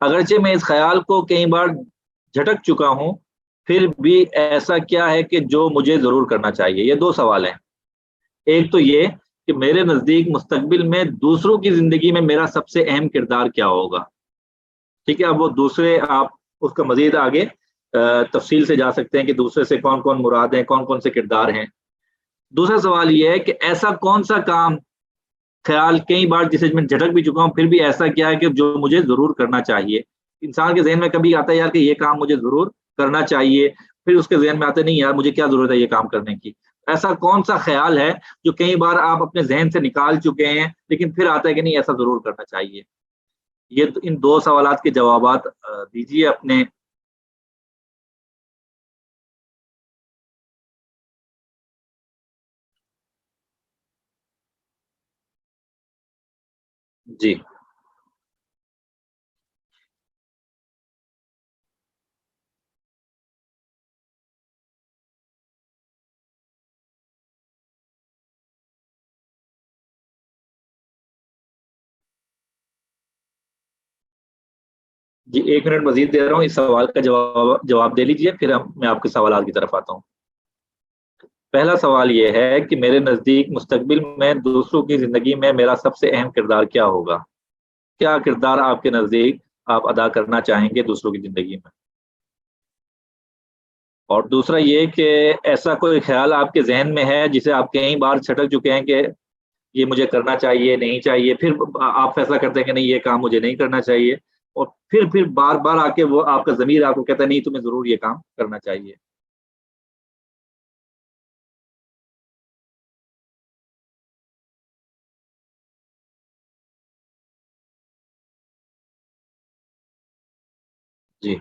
اگرچہ میں اس خیال کو کئی بار جھٹک چکا ہوں، پھر بھی ایسا کیا ہے کہ جو مجھے ضرور کرنا چاہیے؟ یہ دو سوال ہیں۔ ایک تو یہ کہ میرے نزدیک مستقبل میں دوسروں کی زندگی میں میرا سب سے اہم کردار کیا ہوگا؟ ٹھیک ہے، اب وہ دوسرے آپ اس کا مزید آگے تفصیل سے جا سکتے ہیں کہ دوسرے سے کون کون مراد ہیں، کون کون سے کردار ہیں۔ دوسرا سوال یہ ہے کہ ایسا کون سا کام، خیال کئی بار جسے میں جھٹک بھی چکا ہوں، پھر بھی ایسا کیا ہے کہ جو مجھے ضرور کرنا چاہیے؟ انسان کے ذہن میں کبھی آتا ہے یار کہ یہ کام مجھے ضرور کرنا چاہیے، پھر اس کے ذہن میں آتا ہے نہیں یار مجھے کیا ضرورت ہے یہ کام کرنے کی۔ ایسا کون سا خیال ہے جو کئی بار آپ اپنے ذہن سے نکال چکے ہیں لیکن پھر آتا ہے کہ نہیں ایسا ضرور کرنا چاہیے؟ یہ ان دو سوالات کے جوابات دیجیے اپنے۔ جی جی، 1 منٹ مزید دے رہا ہوں، اس سوال کا جواب دے لیجیے، پھر میں آپ کے سوالات کی طرف آتا ہوں۔ پہلا سوال یہ ہے کہ میرے نزدیک مستقبل میں دوسروں کی زندگی میں میرا سب سے اہم کردار کیا ہوگا؟ کیا کردار آپ کے نزدیک آپ ادا کرنا چاہیں گے دوسروں کی زندگی میں؟ اور دوسرا یہ کہ ایسا کوئی خیال آپ کے ذہن میں ہے جسے آپ کئی بار چھٹک چکے ہیں کہ یہ مجھے کرنا چاہیے نہیں چاہیے، پھر آپ فیصلہ کرتے ہیں کہ نہیں یہ کام مجھے نہیں کرنا چاہیے، اور پھر بار بار آ کے وہ آپ کا ضمیر آپ کو کہتا ہے نہیں تمہیں ضرور یہ کام کرنا چاہیے؟ جی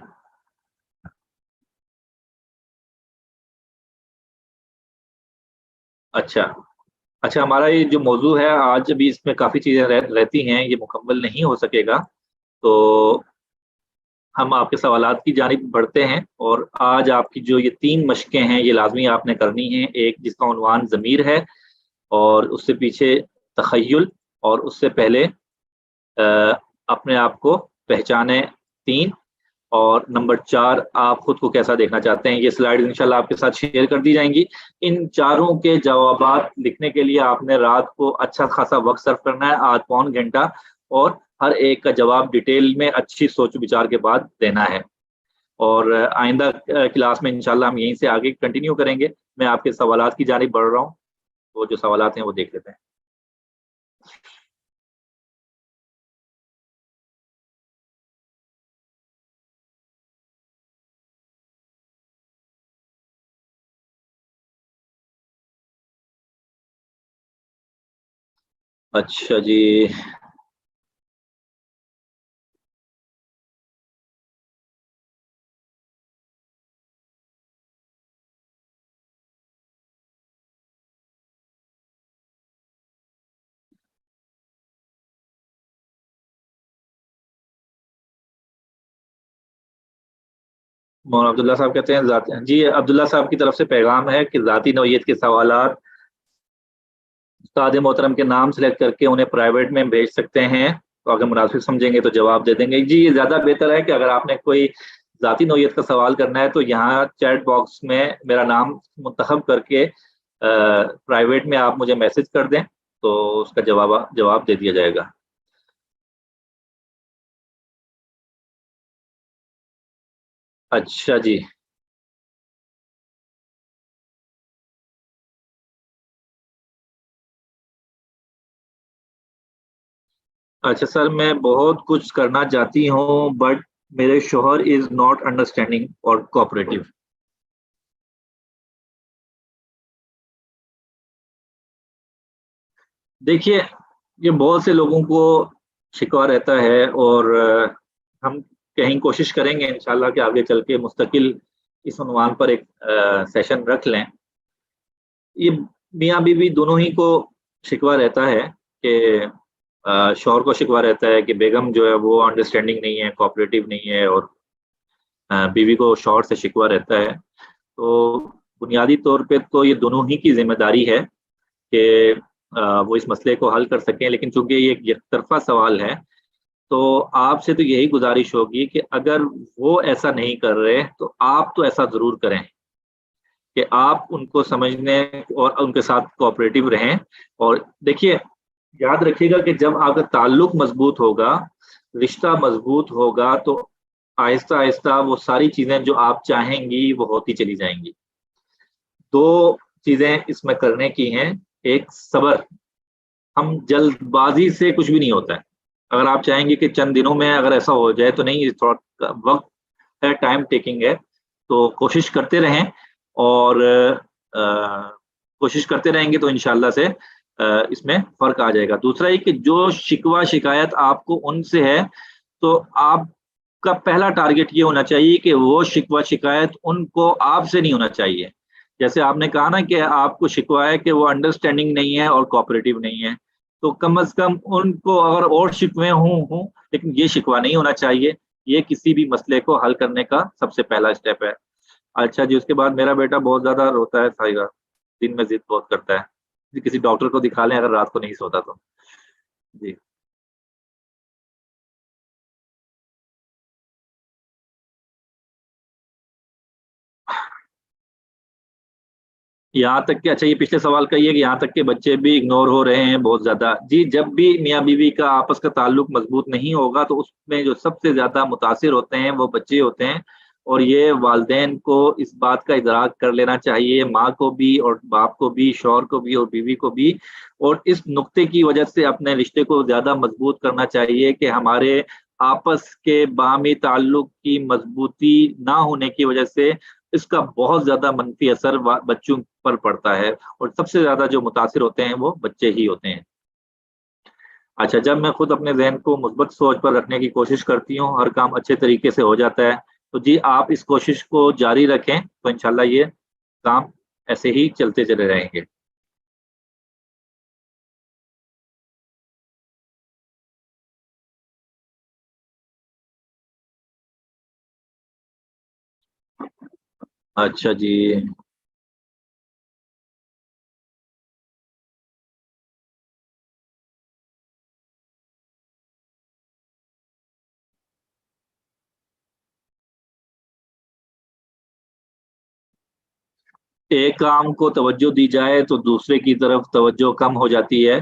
اچھا اچھا، ہمارا یہ جو موضوع ہے آج ابھی اس میں کافی چیزیں رہتی ہیں، یہ مکمل نہیں ہو سکے گا، تو ہم آپ کے سوالات کی جانب بڑھتے ہیں۔ اور آج آپ کی جو یہ 3 مشقیں ہیں یہ لازمی آپ نے کرنی ہیں۔ ایک جس کا عنوان ضمیر ہے، اور اس سے پیچھے تخیل، اور اس سے پہلے اپنے آپ کو پہچانے 3، اور نمبر 4 آپ خود کو کیسا دیکھنا چاہتے ہیں۔ یہ سلائیڈ انشاءاللہ آپ کے ساتھ شیئر کر دی جائیں گی۔ ان چاروں کے جوابات لکھنے کے لیے آپ نے رات کو اچھا خاصا وقت صرف کرنا ہے، آدھ پون گھنٹہ، اور ہر ایک کا جواب ڈیٹیل میں اچھی سوچ وچار کے بعد دینا ہے۔ اور آئندہ کلاس میں انشاءاللہ ہم یہیں سے آگے کنٹینیو کریں گے۔ میں آپ کے سوالات کی جانب بڑھ رہا ہوں، وہ جو سوالات ہیں وہ دیکھ لیتے ہیں۔ اچھا جی، مولانا عبداللہ صاحب کہتے ہیں جی عبداللہ صاحب کی طرف سے پیغام ہے کہ ذاتی نوعیت کے سوالات استاد محترم کے نام سلیکٹ کر کے انہیں پرائیویٹ میں بھیج سکتے ہیں، تو اگر مناسب سمجھیں گے تو جواب دے دیں گے۔ جی یہ زیادہ بہتر ہے کہ اگر آپ نے کوئی ذاتی نوعیت کا سوال کرنا ہے تو یہاں چیٹ باکس میں میرا نام منتخب کر کے پرائیویٹ میں آپ مجھے میسج کر دیں، تو اس کا جواب دے دیا جائے گا۔ اچھا جی، اچھا سر، میں بہت کچھ کرنا چاہتی ہوں بٹ میرے شوہر از ناٹ انڈرسٹینڈنگ اور کوآپریٹو۔ دیکھیے، یہ بہت سے لوگوں کو شکوہ رہتا ہے، اور ہم کہیں کوشش کریں گے انشاءاللہ کہ آگے چل کے مستقل اس عنوان پر ایک سیشن رکھ لیں۔ یہ میاں بیوی دونوں ہی کو شکوہ رہتا ہے کہ شوہر کو شکوہ رہتا ہے کہ بیگم جو ہے وہ انڈرسٹینڈنگ نہیں ہے، کوآپریٹو نہیں ہے، اور بیوی کو شوہر سے شکوہ رہتا ہے۔ تو بنیادی طور پہ تو یہ دونوں ہی کی ذمہ داری ہے کہ وہ اس مسئلے کو حل کر سکیں، لیکن چونکہ یہ ایک یک طرفہ سوال ہے تو آپ سے تو یہی گزارش ہوگی کہ اگر وہ ایسا نہیں کر رہے تو آپ تو ایسا ضرور کریں کہ آپ ان کو سمجھنے اور ان کے ساتھ کوآپریٹو رہیں. اور دیکھیے یاد رکھیے گا کہ جب آپ کا تعلق مضبوط ہوگا، رشتہ مضبوط ہوگا، تو آہستہ آہستہ وہ ساری چیزیں جو آپ چاہیں گی وہ ہوتی چلی جائیں گی. دو چیزیں اس میں کرنے کی ہیں. ایک صبر، ہم جلد بازی سے کچھ بھی نہیں ہوتا ہے. اگر آپ چاہیں گے کہ چند دنوں میں اگر ایسا ہو جائے تو نہیں، تھوڑا وقت ہے، ٹائم ٹیکنگ ہے. تو کوشش کرتے رہیں اور کوشش کرتے رہیں گے تو انشاءاللہ سے اس میں فرق آ جائے گا. دوسرا یہ کہ جو شکوہ شکایت آپ کو ان سے ہے، تو آپ کا پہلا ٹارگٹ یہ ہونا چاہیے کہ وہ شکوہ شکایت ان کو آپ سے نہیں ہونا چاہیے. جیسے آپ نے کہا نا کہ آپ کو شکوہ ہے کہ وہ انڈرسٹینڈنگ نہیں ہے اور کوآپریٹو نہیں ہے، تو کم از کم ان کو اگر اور شکوے ہوں لیکن یہ شکوہ نہیں ہونا چاہیے. یہ کسی بھی مسئلے کو حل کرنے کا سب سے پہلا اسٹیپ ہے. اچھا جی، اس کے بعد میرا بیٹا بہت زیادہ روتا ہے سائیگا، دن میں ضد بہت کرتا ہے. جی کسی ڈاکٹر کو دکھا لیں اگر رات کو نہیں سوتا تو. جی یہاں تک کہ اچھا یہ پچھلے سوال کا یہ کہ یہاں تک کہ بچے بھی اگنور ہو رہے ہیں بہت زیادہ. جی جب بھی میاں بیوی کا آپس کا تعلق مضبوط نہیں ہوگا تو اس میں جو سب سے زیادہ متاثر ہوتے ہیں وہ بچے ہوتے ہیں. اور یہ والدین کو اس بات کا ادراک کر لینا چاہیے، ماں کو بھی اور باپ کو بھی، شوہر کو بھی اور بیوی کو بھی. اور اس نقطے کی وجہ سے اپنے رشتے کو زیادہ مضبوط کرنا چاہیے کہ ہمارے آپس کے باہمی تعلق کی مضبوطی نہ ہونے کی وجہ سے اس کا بہت زیادہ منفی اثر بچوں پر پڑتا ہے، اور سب سے زیادہ جو متاثر ہوتے ہیں وہ بچے ہی ہوتے ہیں. اچھا جب میں خود اپنے ذہن کو مثبت سوچ پر رکھنے کی کوشش کرتی ہوں، ہر کام اچھے طریقے سے ہو جاتا ہے. تو جی آپ اس کوشش کو جاری رکھیں تو انشاءاللہ یہ کام ایسے ہی چلتے چلے رہیں گے. اچھا جی، ایک کام کو توجہ دی جائے تو دوسرے کی طرف توجہ کم ہو جاتی ہے.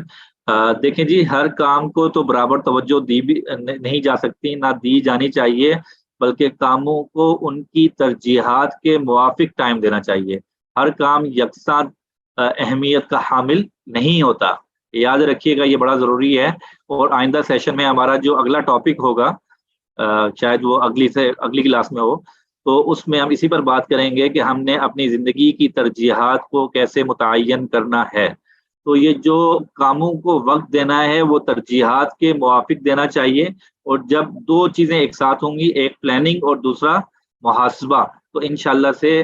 دیکھیں جی ہر کام کو تو برابر توجہ دی بھی نہیں جا سکتی، نہ دی جانی چاہیے، بلکہ کاموں کو ان کی ترجیحات کے موافق ٹائم دینا چاہیے. ہر کام یکساں اہمیت کا حامل نہیں ہوتا. یاد رکھیے گا یہ بڑا ضروری ہے. اور آئندہ سیشن میں ہمارا جو اگلا ٹاپک ہوگا، شاید وہ اگلی کلاس میں ہو، تو اس میں ہم اسی پر بات کریں گے کہ ہم نے اپنی زندگی کی ترجیحات کو کیسے متعین کرنا ہے. تو یہ جو کاموں کو وقت دینا ہے وہ ترجیحات کے موافق دینا چاہیے. اور جب دو چیزیں ایک ساتھ ہوں گی، ایک پلاننگ اور دوسرا محاسبہ، تو انشاءاللہ سے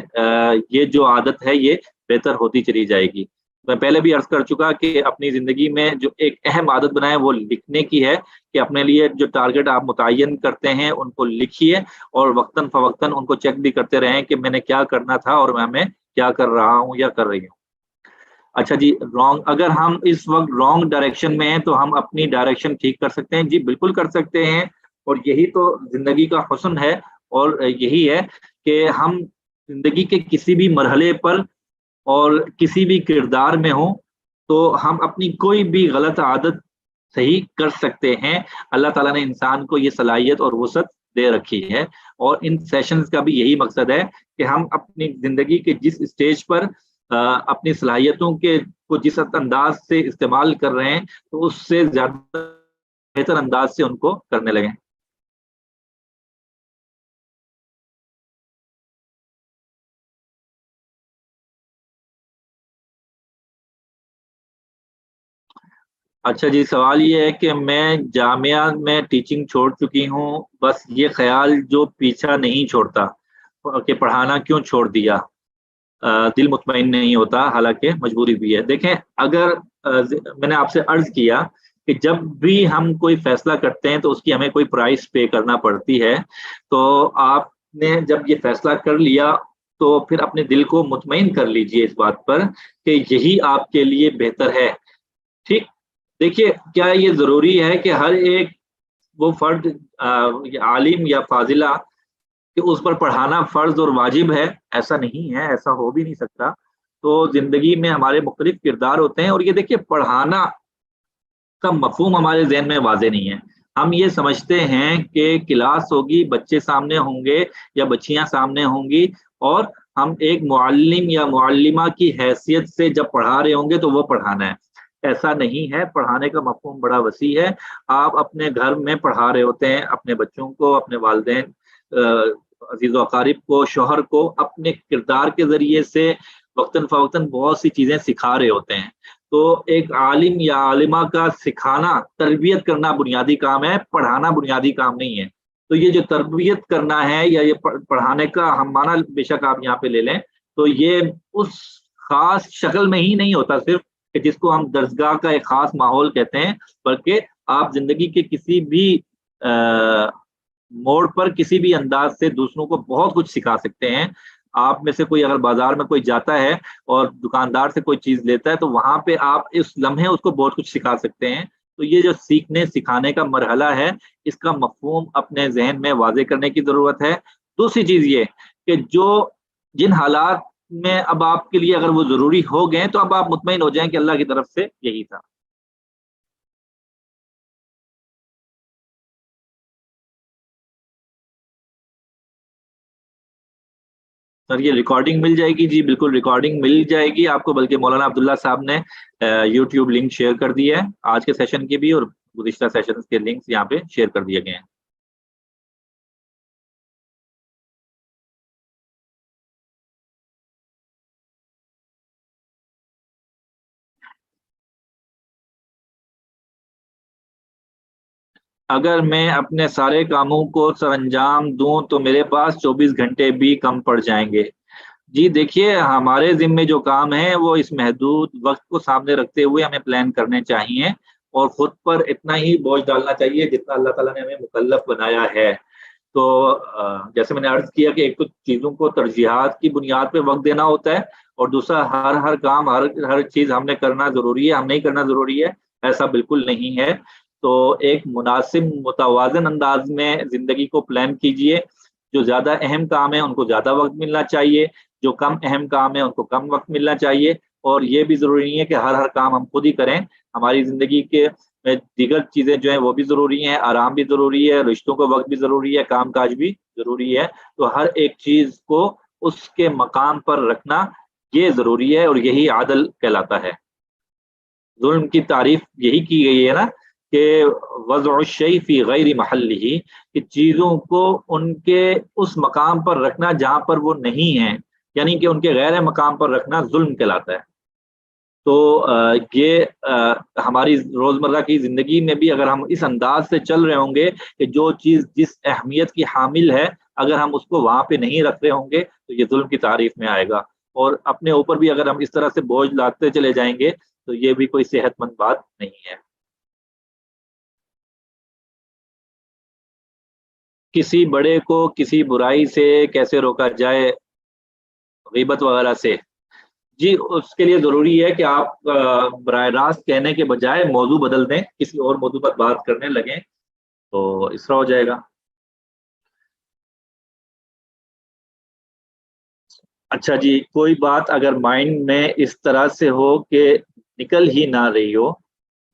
یہ جو عادت ہے یہ بہتر ہوتی چلی جائے گی. میں پہلے بھی عرض کر چکا کہ اپنی زندگی میں جو ایک اہم عادت بنائے وہ لکھنے کی ہے، کہ اپنے لیے جو ٹارگٹ آپ متعین کرتے ہیں ان کو لکھیے اور وقتاً فوقتاً ان کو چیک بھی کرتے رہیں کہ میں نے کیا کرنا تھا اور میں کیا کر رہا ہوں یا کر رہی ہوں. اچھا جی رانگ، اگر ہم اس وقت رانگ ڈائریکشن میں ہیں تو ہم اپنی ڈائریکشن ٹھیک کر سکتے ہیں. جی بالکل کر سکتے ہیں، اور یہی تو زندگی کا حسن ہے. اور یہی ہے کہ ہم زندگی کے کسی بھی مرحلے پر اور کسی بھی کردار میں ہوں تو ہم اپنی کوئی بھی غلط عادت صحیح کر سکتے ہیں. اللہ تعالیٰ نے انسان کو یہ صلاحیت اور وسعت دے رکھی ہے. اور ان سیشنز کا بھی یہی مقصد ہے کہ ہم اپنی زندگی کے جس اسٹیج پر اپنی صلاحیتوں کے کو جس انداز سے استعمال کر رہے ہیں تو اس سے زیادہ بہتر انداز سے ان کو کرنے لگیں. اچھا جی سوال یہ ہے کہ میں جامعہ میں ٹیچنگ چھوڑ چکی ہوں، بس یہ خیال جو پیچھا نہیں چھوڑتا کہ پڑھانا کیوں چھوڑ دیا. دل مطمئن نہیں ہوتا، حالانکہ مجبوری بھی ہے. دیکھیں اگر میں نے آپ سے عرض کیا کہ جب بھی ہم کوئی فیصلہ کرتے ہیں تو اس کی ہمیں کوئی پرائس پے کرنا پڑتی ہے. تو آپ نے جب یہ فیصلہ کر لیا تو پھر اپنے دل کو مطمئن کر لیجئے اس بات پر کہ یہی آپ کے لیے بہتر ہے. ٹھیک، دیکھیے کیا یہ ضروری ہے کہ ہر ایک وہ فرد عالم یا فاضلہ کہ اس پر پڑھانا فرض اور واجب ہے، ایسا نہیں ہے، ایسا ہو بھی نہیں سکتا. تو زندگی میں ہمارے مختلف کردار ہوتے ہیں، اور یہ دیکھیے پڑھانا کا مفہوم ہمارے ذہن میں واضح نہیں ہے. ہم یہ سمجھتے ہیں کہ کلاس ہوگی، بچے سامنے ہوں گے یا بچیاں سامنے ہوں گی، اور ہم ایک معلم یا معلمہ کی حیثیت سے جب پڑھا رہے ہوں گے تو وہ پڑھانا ہے. ایسا نہیں ہے، پڑھانے کا مفہوم بڑا وسیع ہے. آپ اپنے گھر میں پڑھا رہے ہوتے ہیں اپنے بچوں کو، اپنے والدین، عزیز و اقارب کو، شوہر کو، اپنے کردار کے ذریعے سے وقتاً فوقتاً بہت سی چیزیں سکھا رہے ہوتے ہیں. تو ایک عالم یا عالمہ کا سکھانا، تربیت کرنا بنیادی کام ہے، پڑھانا بنیادی کام نہیں ہے. تو یہ جو تربیت کرنا ہے یا یہ پڑھانے کا ہم معنی بے شک آپ یہاں پہ لے لیں، تو یہ اس خاص شکل میں ہی نہیں ہوتا صرف کہ جس کو ہم درسگاہ کا ایک خاص ماحول کہتے ہیں، بلکہ آپ زندگی کے کسی بھی موڑ پر کسی بھی انداز سے دوسروں کو بہت کچھ سکھا سکتے ہیں. آپ میں سے کوئی اگر بازار میں کوئی جاتا ہے اور دکاندار سے کوئی چیز لیتا ہے تو وہاں پہ آپ اس لمحے اس کو بہت کچھ سکھا سکتے ہیں. تو یہ جو سیکھنے سکھانے کا مرحلہ ہے، اس کا مفہوم اپنے ذہن میں واضح کرنے کی ضرورت ہے. دوسری چیز یہ کہ جن حالات میں اب آپ کے لیے اگر وہ ضروری ہو گئے تو اب آپ مطمئن ہو جائیں کہ اللہ کی طرف سے یہی تھا. سر یہ ریکارڈنگ مل جائے گی؟ جی بالکل ریکارڈنگ مل جائے گی آپ کو، بلکہ مولانا عبداللہ صاحب نے یوٹیوب لنک شیئر کر دیا ہے آج کے سیشن کے بھی، اور گزشتہ سیشن کے لنکس یہاں پہ شیئر کر دیے گئے ہیں. اگر میں اپنے سارے کاموں کو سر انجام دوں تو میرے پاس 24 گھنٹے بھی کم پڑ جائیں گے. جی دیکھیے، ہمارے ذمے جو کام ہیں وہ اس محدود وقت کو سامنے رکھتے ہوئے ہمیں پلان کرنے چاہیے، اور خود پر اتنا ہی بوجھ ڈالنا چاہیے جتنا اللہ تعالیٰ نے ہمیں مکلف بنایا ہے. تو جیسے میں نے عرض کیا کہ ایک تو چیزوں کو ترجیحات کی بنیاد پہ وقت دینا ہوتا ہے، اور دوسرا ہر کام، ہر چیز ہم نے کرنا ضروری ہے، ہم نہیں کرنا ضروری ہے، ایسا بالکل نہیں ہے. تو ایک مناسب متوازن انداز میں زندگی کو پلان کیجئے. جو زیادہ اہم کام ہے ان کو زیادہ وقت ملنا چاہیے، جو کم اہم کام ہے ان کو کم وقت ملنا چاہیے. اور یہ بھی ضروری نہیں ہے کہ ہر کام ہم خود ہی کریں. ہماری زندگی کے میں دیگر چیزیں جو ہیں وہ بھی ضروری ہیں، آرام بھی ضروری ہے، رشتوں کو وقت بھی ضروری ہے، کام کاج بھی ضروری ہے. تو ہر ایک چیز کو اس کے مقام پر رکھنا یہ ضروری ہے، اور یہی عادل کہلاتا ہے. ظلم کی تعریف یہی کی گئی ہے نا کہ وضع الشیء فی غیر محلہ، کہ چیزوں کو ان کے اس مقام پر رکھنا جہاں پر وہ نہیں ہیں، یعنی کہ ان کے غیر مقام پر رکھنا ظلم کہلاتا ہے. تو یہ ہماری روزمرہ کی زندگی میں بھی اگر ہم اس انداز سے چل رہے ہوں گے کہ جو چیز جس اہمیت کی حامل ہے اگر ہم اس کو وہاں پہ نہیں رکھ رہے ہوں گے تو یہ ظلم کی تعریف میں آئے گا. اور اپنے اوپر بھی اگر ہم اس طرح سے بوجھ لاتے چلے جائیں گے تو یہ بھی کوئی صحت مند بات نہیں ہے. کسی بڑے کو کسی برائی سے کیسے روکا جائے، غیبت وغیرہ سے؟ جی اس کے لیے ضروری ہے کہ آپ براہ راست کہنے کے بجائے موضوع بدل دیں، کسی اور موضوع پر بات کرنے لگیں، تو اس طرح ہو جائے گا. اچھا جی، کوئی بات اگر مائنڈ میں اس طرح سے ہو کہ نکل ہی نہ رہی ہو،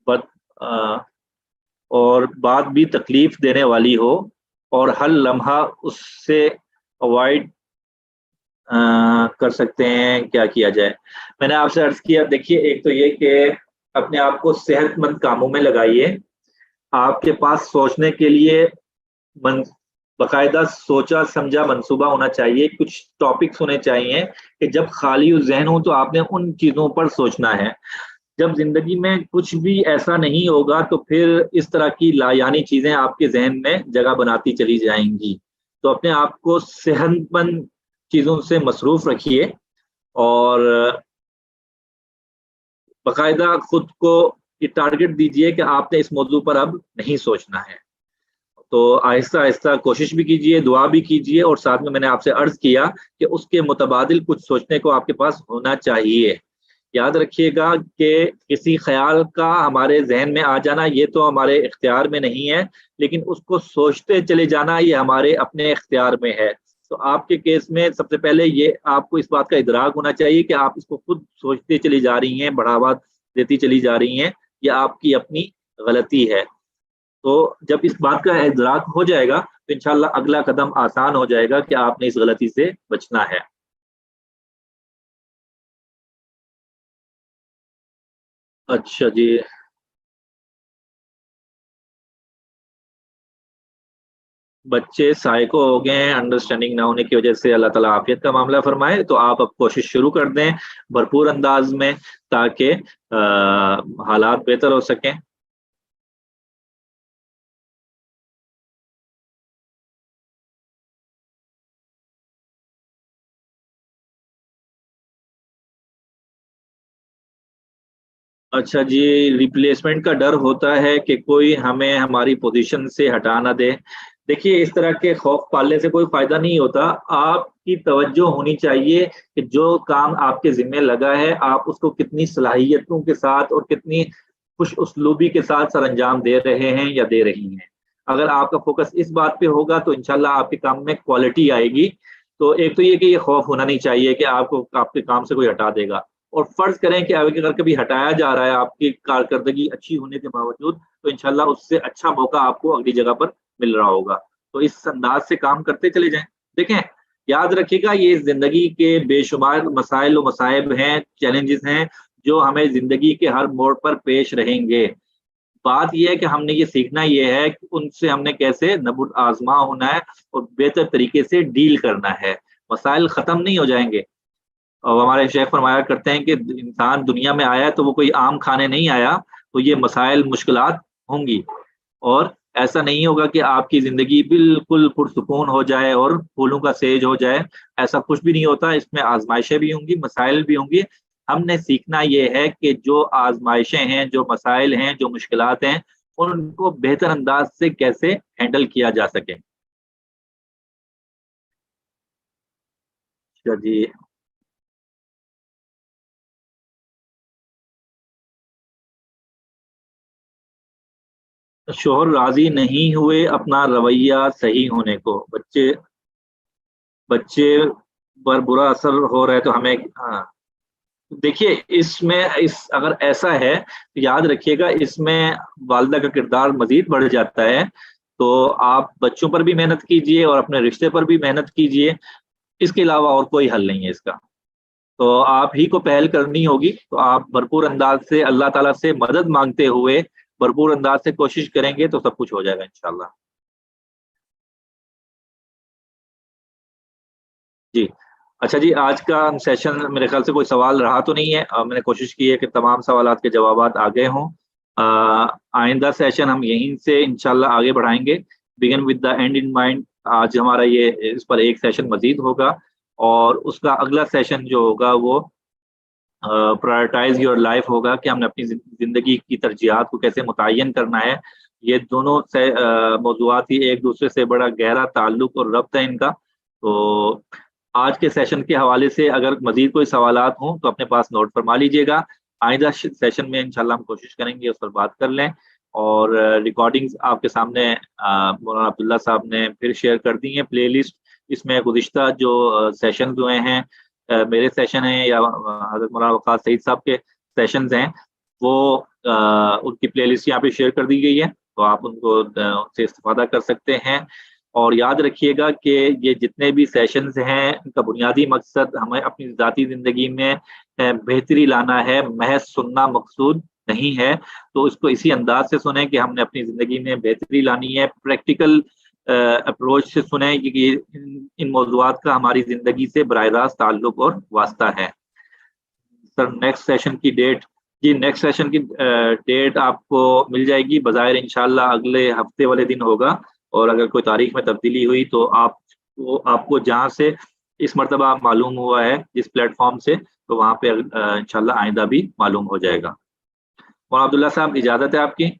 بٹ اور بات بھی تکلیف دینے والی ہو، اور ہر لمحہ اس سے اوائڈ کر سکتے ہیں، کیا کیا جائے؟ میں نے آپ سے عرض کیا، دیکھیے ایک تو یہ کہ اپنے آپ کو صحت مند کاموں میں لگائیے. آپ کے پاس سوچنے کے لیے باقاعدہ سوچا سمجھا منصوبہ ہونا چاہیے. کچھ ٹاپکس ہونے چاہیے کہ جب خالی ذہن ہو تو آپ نے ان چیزوں پر سوچنا ہے. جب زندگی میں کچھ بھی ایسا نہیں ہوگا تو پھر اس طرح کی لا یعنی چیزیں آپ کے ذہن میں جگہ بناتی چلی جائیں گی. تو اپنے آپ کو صحت مند چیزوں سے مصروف رکھیے، اور باقاعدہ خود کو یہ ٹارگٹ دیجئے کہ آپ نے اس موضوع پر اب نہیں سوچنا ہے. تو آہستہ آہستہ کوشش بھی کیجئے، دعا بھی کیجئے، اور ساتھ میں نے آپ سے عرض کیا کہ اس کے متبادل کچھ سوچنے کو آپ کے پاس ہونا چاہیے. یاد رکھیے گا کہ کسی خیال کا ہمارے ذہن میں آ جانا یہ تو ہمارے اختیار میں نہیں ہے، لیکن اس کو سوچتے چلے جانا یہ ہمارے اپنے اختیار میں ہے۔ تو آپ کے کیس میں سب سے پہلے یہ آپ کو اس بات کا ادراک ہونا چاہیے کہ آپ اس کو خود سوچتے چلی جا رہی ہیں، بڑھاوا دیتی چلی جا رہی ہیں، یہ آپ کی اپنی غلطی ہے۔ تو جب اس بات کا ادراک ہو جائے گا تو انشاءاللہ اگلا قدم آسان ہو جائے گا کہ آپ نے اس غلطی سے بچنا ہے۔ اچھا جی، بچے سائیکو ہو گئے ہیں، انڈرسٹینڈنگ نہ ہونے کی وجہ سے، اللہ تعالیٰ عافیت کا معاملہ فرمائے۔ تو آپ اب کوشش شروع کر دیں بھرپور انداز میں، تاکہ حالات بہتر ہو سکیں۔ اچھا جی، ریپلیسمنٹ کا ڈر ہوتا ہے کہ کوئی ہمیں ہماری پوزیشن سے ہٹا نہ دے۔ دیکھیے اس طرح کے خوف پالنے سے کوئی فائدہ نہیں ہوتا۔ آپ کی توجہ ہونی چاہیے کہ جو کام آپ کے ذمہ لگا ہے آپ اس کو کتنی صلاحیتوں کے ساتھ اور کتنی خوش اسلوبی کے ساتھ سر انجام دے رہے ہیں یا دے رہی ہیں۔ اگر آپ کا فوکس اس بات پہ ہوگا تو انشاءاللہ آپ کے کام میں کوالٹی آئے گی۔ تو ایک تو یہ کہ یہ خوف ہونا نہیں چاہیے کہ آپ کو آپ کے کام سے کوئی ہٹا دے گا، اور فرض کریں کہ اگر کبھی ہٹایا جا رہا ہے آپ کی کارکردگی اچھی ہونے کے باوجود، تو انشاءاللہ اس سے اچھا موقع آپ کو اگلی جگہ پر مل رہا ہوگا۔ تو اس انداز سے کام کرتے چلے جائیں۔ دیکھیں، یاد رکھیے گا یہ زندگی کے بے شمار مسائل و مصائب ہیں، چیلنجز ہیں جو ہمیں زندگی کے ہر موڑ پر پیش رہیں گے۔ بات یہ ہے کہ ہم نے یہ سیکھنا یہ ہے کہ ان سے ہم نے کیسے نبرد آزما ہونا ہے اور بہتر طریقے سے ڈیل کرنا ہے۔ مسائل ختم نہیں ہو جائیں گے، اور ہمارے شیخ فرمایا کرتے ہیں کہ انسان دنیا میں آیا تو وہ کوئی عام کھانے نہیں آیا، تو یہ مسائل مشکلات ہوں گی، اور ایسا نہیں ہوگا کہ آپ کی زندگی بالکل پرسکون ہو جائے اور پھولوں کا سیج ہو جائے۔ ایسا کچھ بھی نہیں ہوتا، اس میں آزمائشیں بھی ہوں گی، مسائل بھی ہوں گی۔ ہم نے سیکھنا یہ ہے کہ جو آزمائشیں ہیں، جو مسائل ہیں، جو مشکلات ہیں، ان کو بہتر انداز سے کیسے ہینڈل کیا جا سکے۔ اچھا جی، شوہر راضی نہیں ہوئے اپنا رویہ صحیح ہونے کو، بچے پر برا اثر ہو رہا ہے تو ہمیں، ہاں دیکھیے اس میں، اگر ایسا ہے تو یاد رکھیے گا اس میں والدہ کا کردار مزید بڑھ جاتا ہے۔ تو آپ بچوں پر بھی محنت کیجئے اور اپنے رشتے پر بھی محنت کیجئے، اس کے علاوہ اور کوئی حل نہیں ہے اس کا۔ تو آپ ہی کو پہل کرنی ہوگی، تو آپ بھرپور انداز سے اللہ تعالیٰ سے مدد مانگتے ہوئے بھرپور انداز سے کوشش کریں گے تو سب کچھ ہو جائے گا انشاءاللہ۔ جی، اچھا جی، آج کا سیشن میرے خیال سے کوئی سوال رہا تو نہیں ہے، میں نے کوشش کی ہے کہ تمام سوالات کے جوابات آ گئے ہوں۔ آئندہ سیشن ہم یہیں سے انشاءاللہ آگے بڑھائیں گے، begin with the and in mind. آج ہمارا یہ اس پر ایک سیشن مزید ہوگا، اور اس کا اگلا سیشن جو ہوگا وہ پرائرٹائز یور لائف ہوگا، کہ ہم نے اپنی زندگی کی ترجیحات کو کیسے متعین کرنا ہے۔ یہ دونوں موضوعات ہی ایک دوسرے سے بڑا گہرا تعلق اور ربط ہے ان کا۔ تو آج کے سیشن کے حوالے سے اگر مزید کوئی سوالات ہوں تو اپنے پاس نوٹ فرما لیجئے گا۔ آئندہ سیشن میں انشاءاللہ ہم کوشش کریں گے اس پر بات کر لیں، اور ریکارڈنگز آپ کے سامنے مولانا عبداللہ صاحب نے پھر شیئر کر دی ہیں پلے لسٹ۔ اس میں گزشتہ جو سیشنز ہوئے ہیں، میرے سیشن ہیں یا حضرت مولانا وقاص سعید صاحب کے سیشنز ہیں، وہ ان کی پلے لسٹ یہاں پہ شیئر کر دی گئی ہے، تو آپ ان کو ان سے استفادہ کر سکتے ہیں۔ اور یاد رکھیے گا کہ یہ جتنے بھی سیشنز ہیں ان کا بنیادی مقصد ہمیں اپنی ذاتی زندگی میں بہتری لانا ہے، محض سننا مقصود نہیں ہے۔ تو اس کو اسی انداز سے سنیں کہ ہم نے اپنی زندگی میں بہتری لانی ہے، پریکٹیکل اپروچ سے سنیں، کیونکہ ان موضوعات کا ہماری زندگی سے براہ راست تعلق اور واسطہ ہے۔ سر نیکسٹ سیشن کی ڈیٹ، جی نیکسٹ سیشن کی ڈیٹ آپ کو مل جائے گی بظاہر انشاءاللہ اگلے ہفتے والے دن ہوگا، اور اگر کوئی تاریخ میں تبدیلی ہوئی تو آپ کو جہاں سے اس مرتبہ معلوم ہوا ہے جس پلیٹ فارم سے، تو وہاں پہ انشاءاللہ آئندہ بھی معلوم ہو جائے گا۔ اور عبداللہ صاحب اجازت ہے آپ کی؟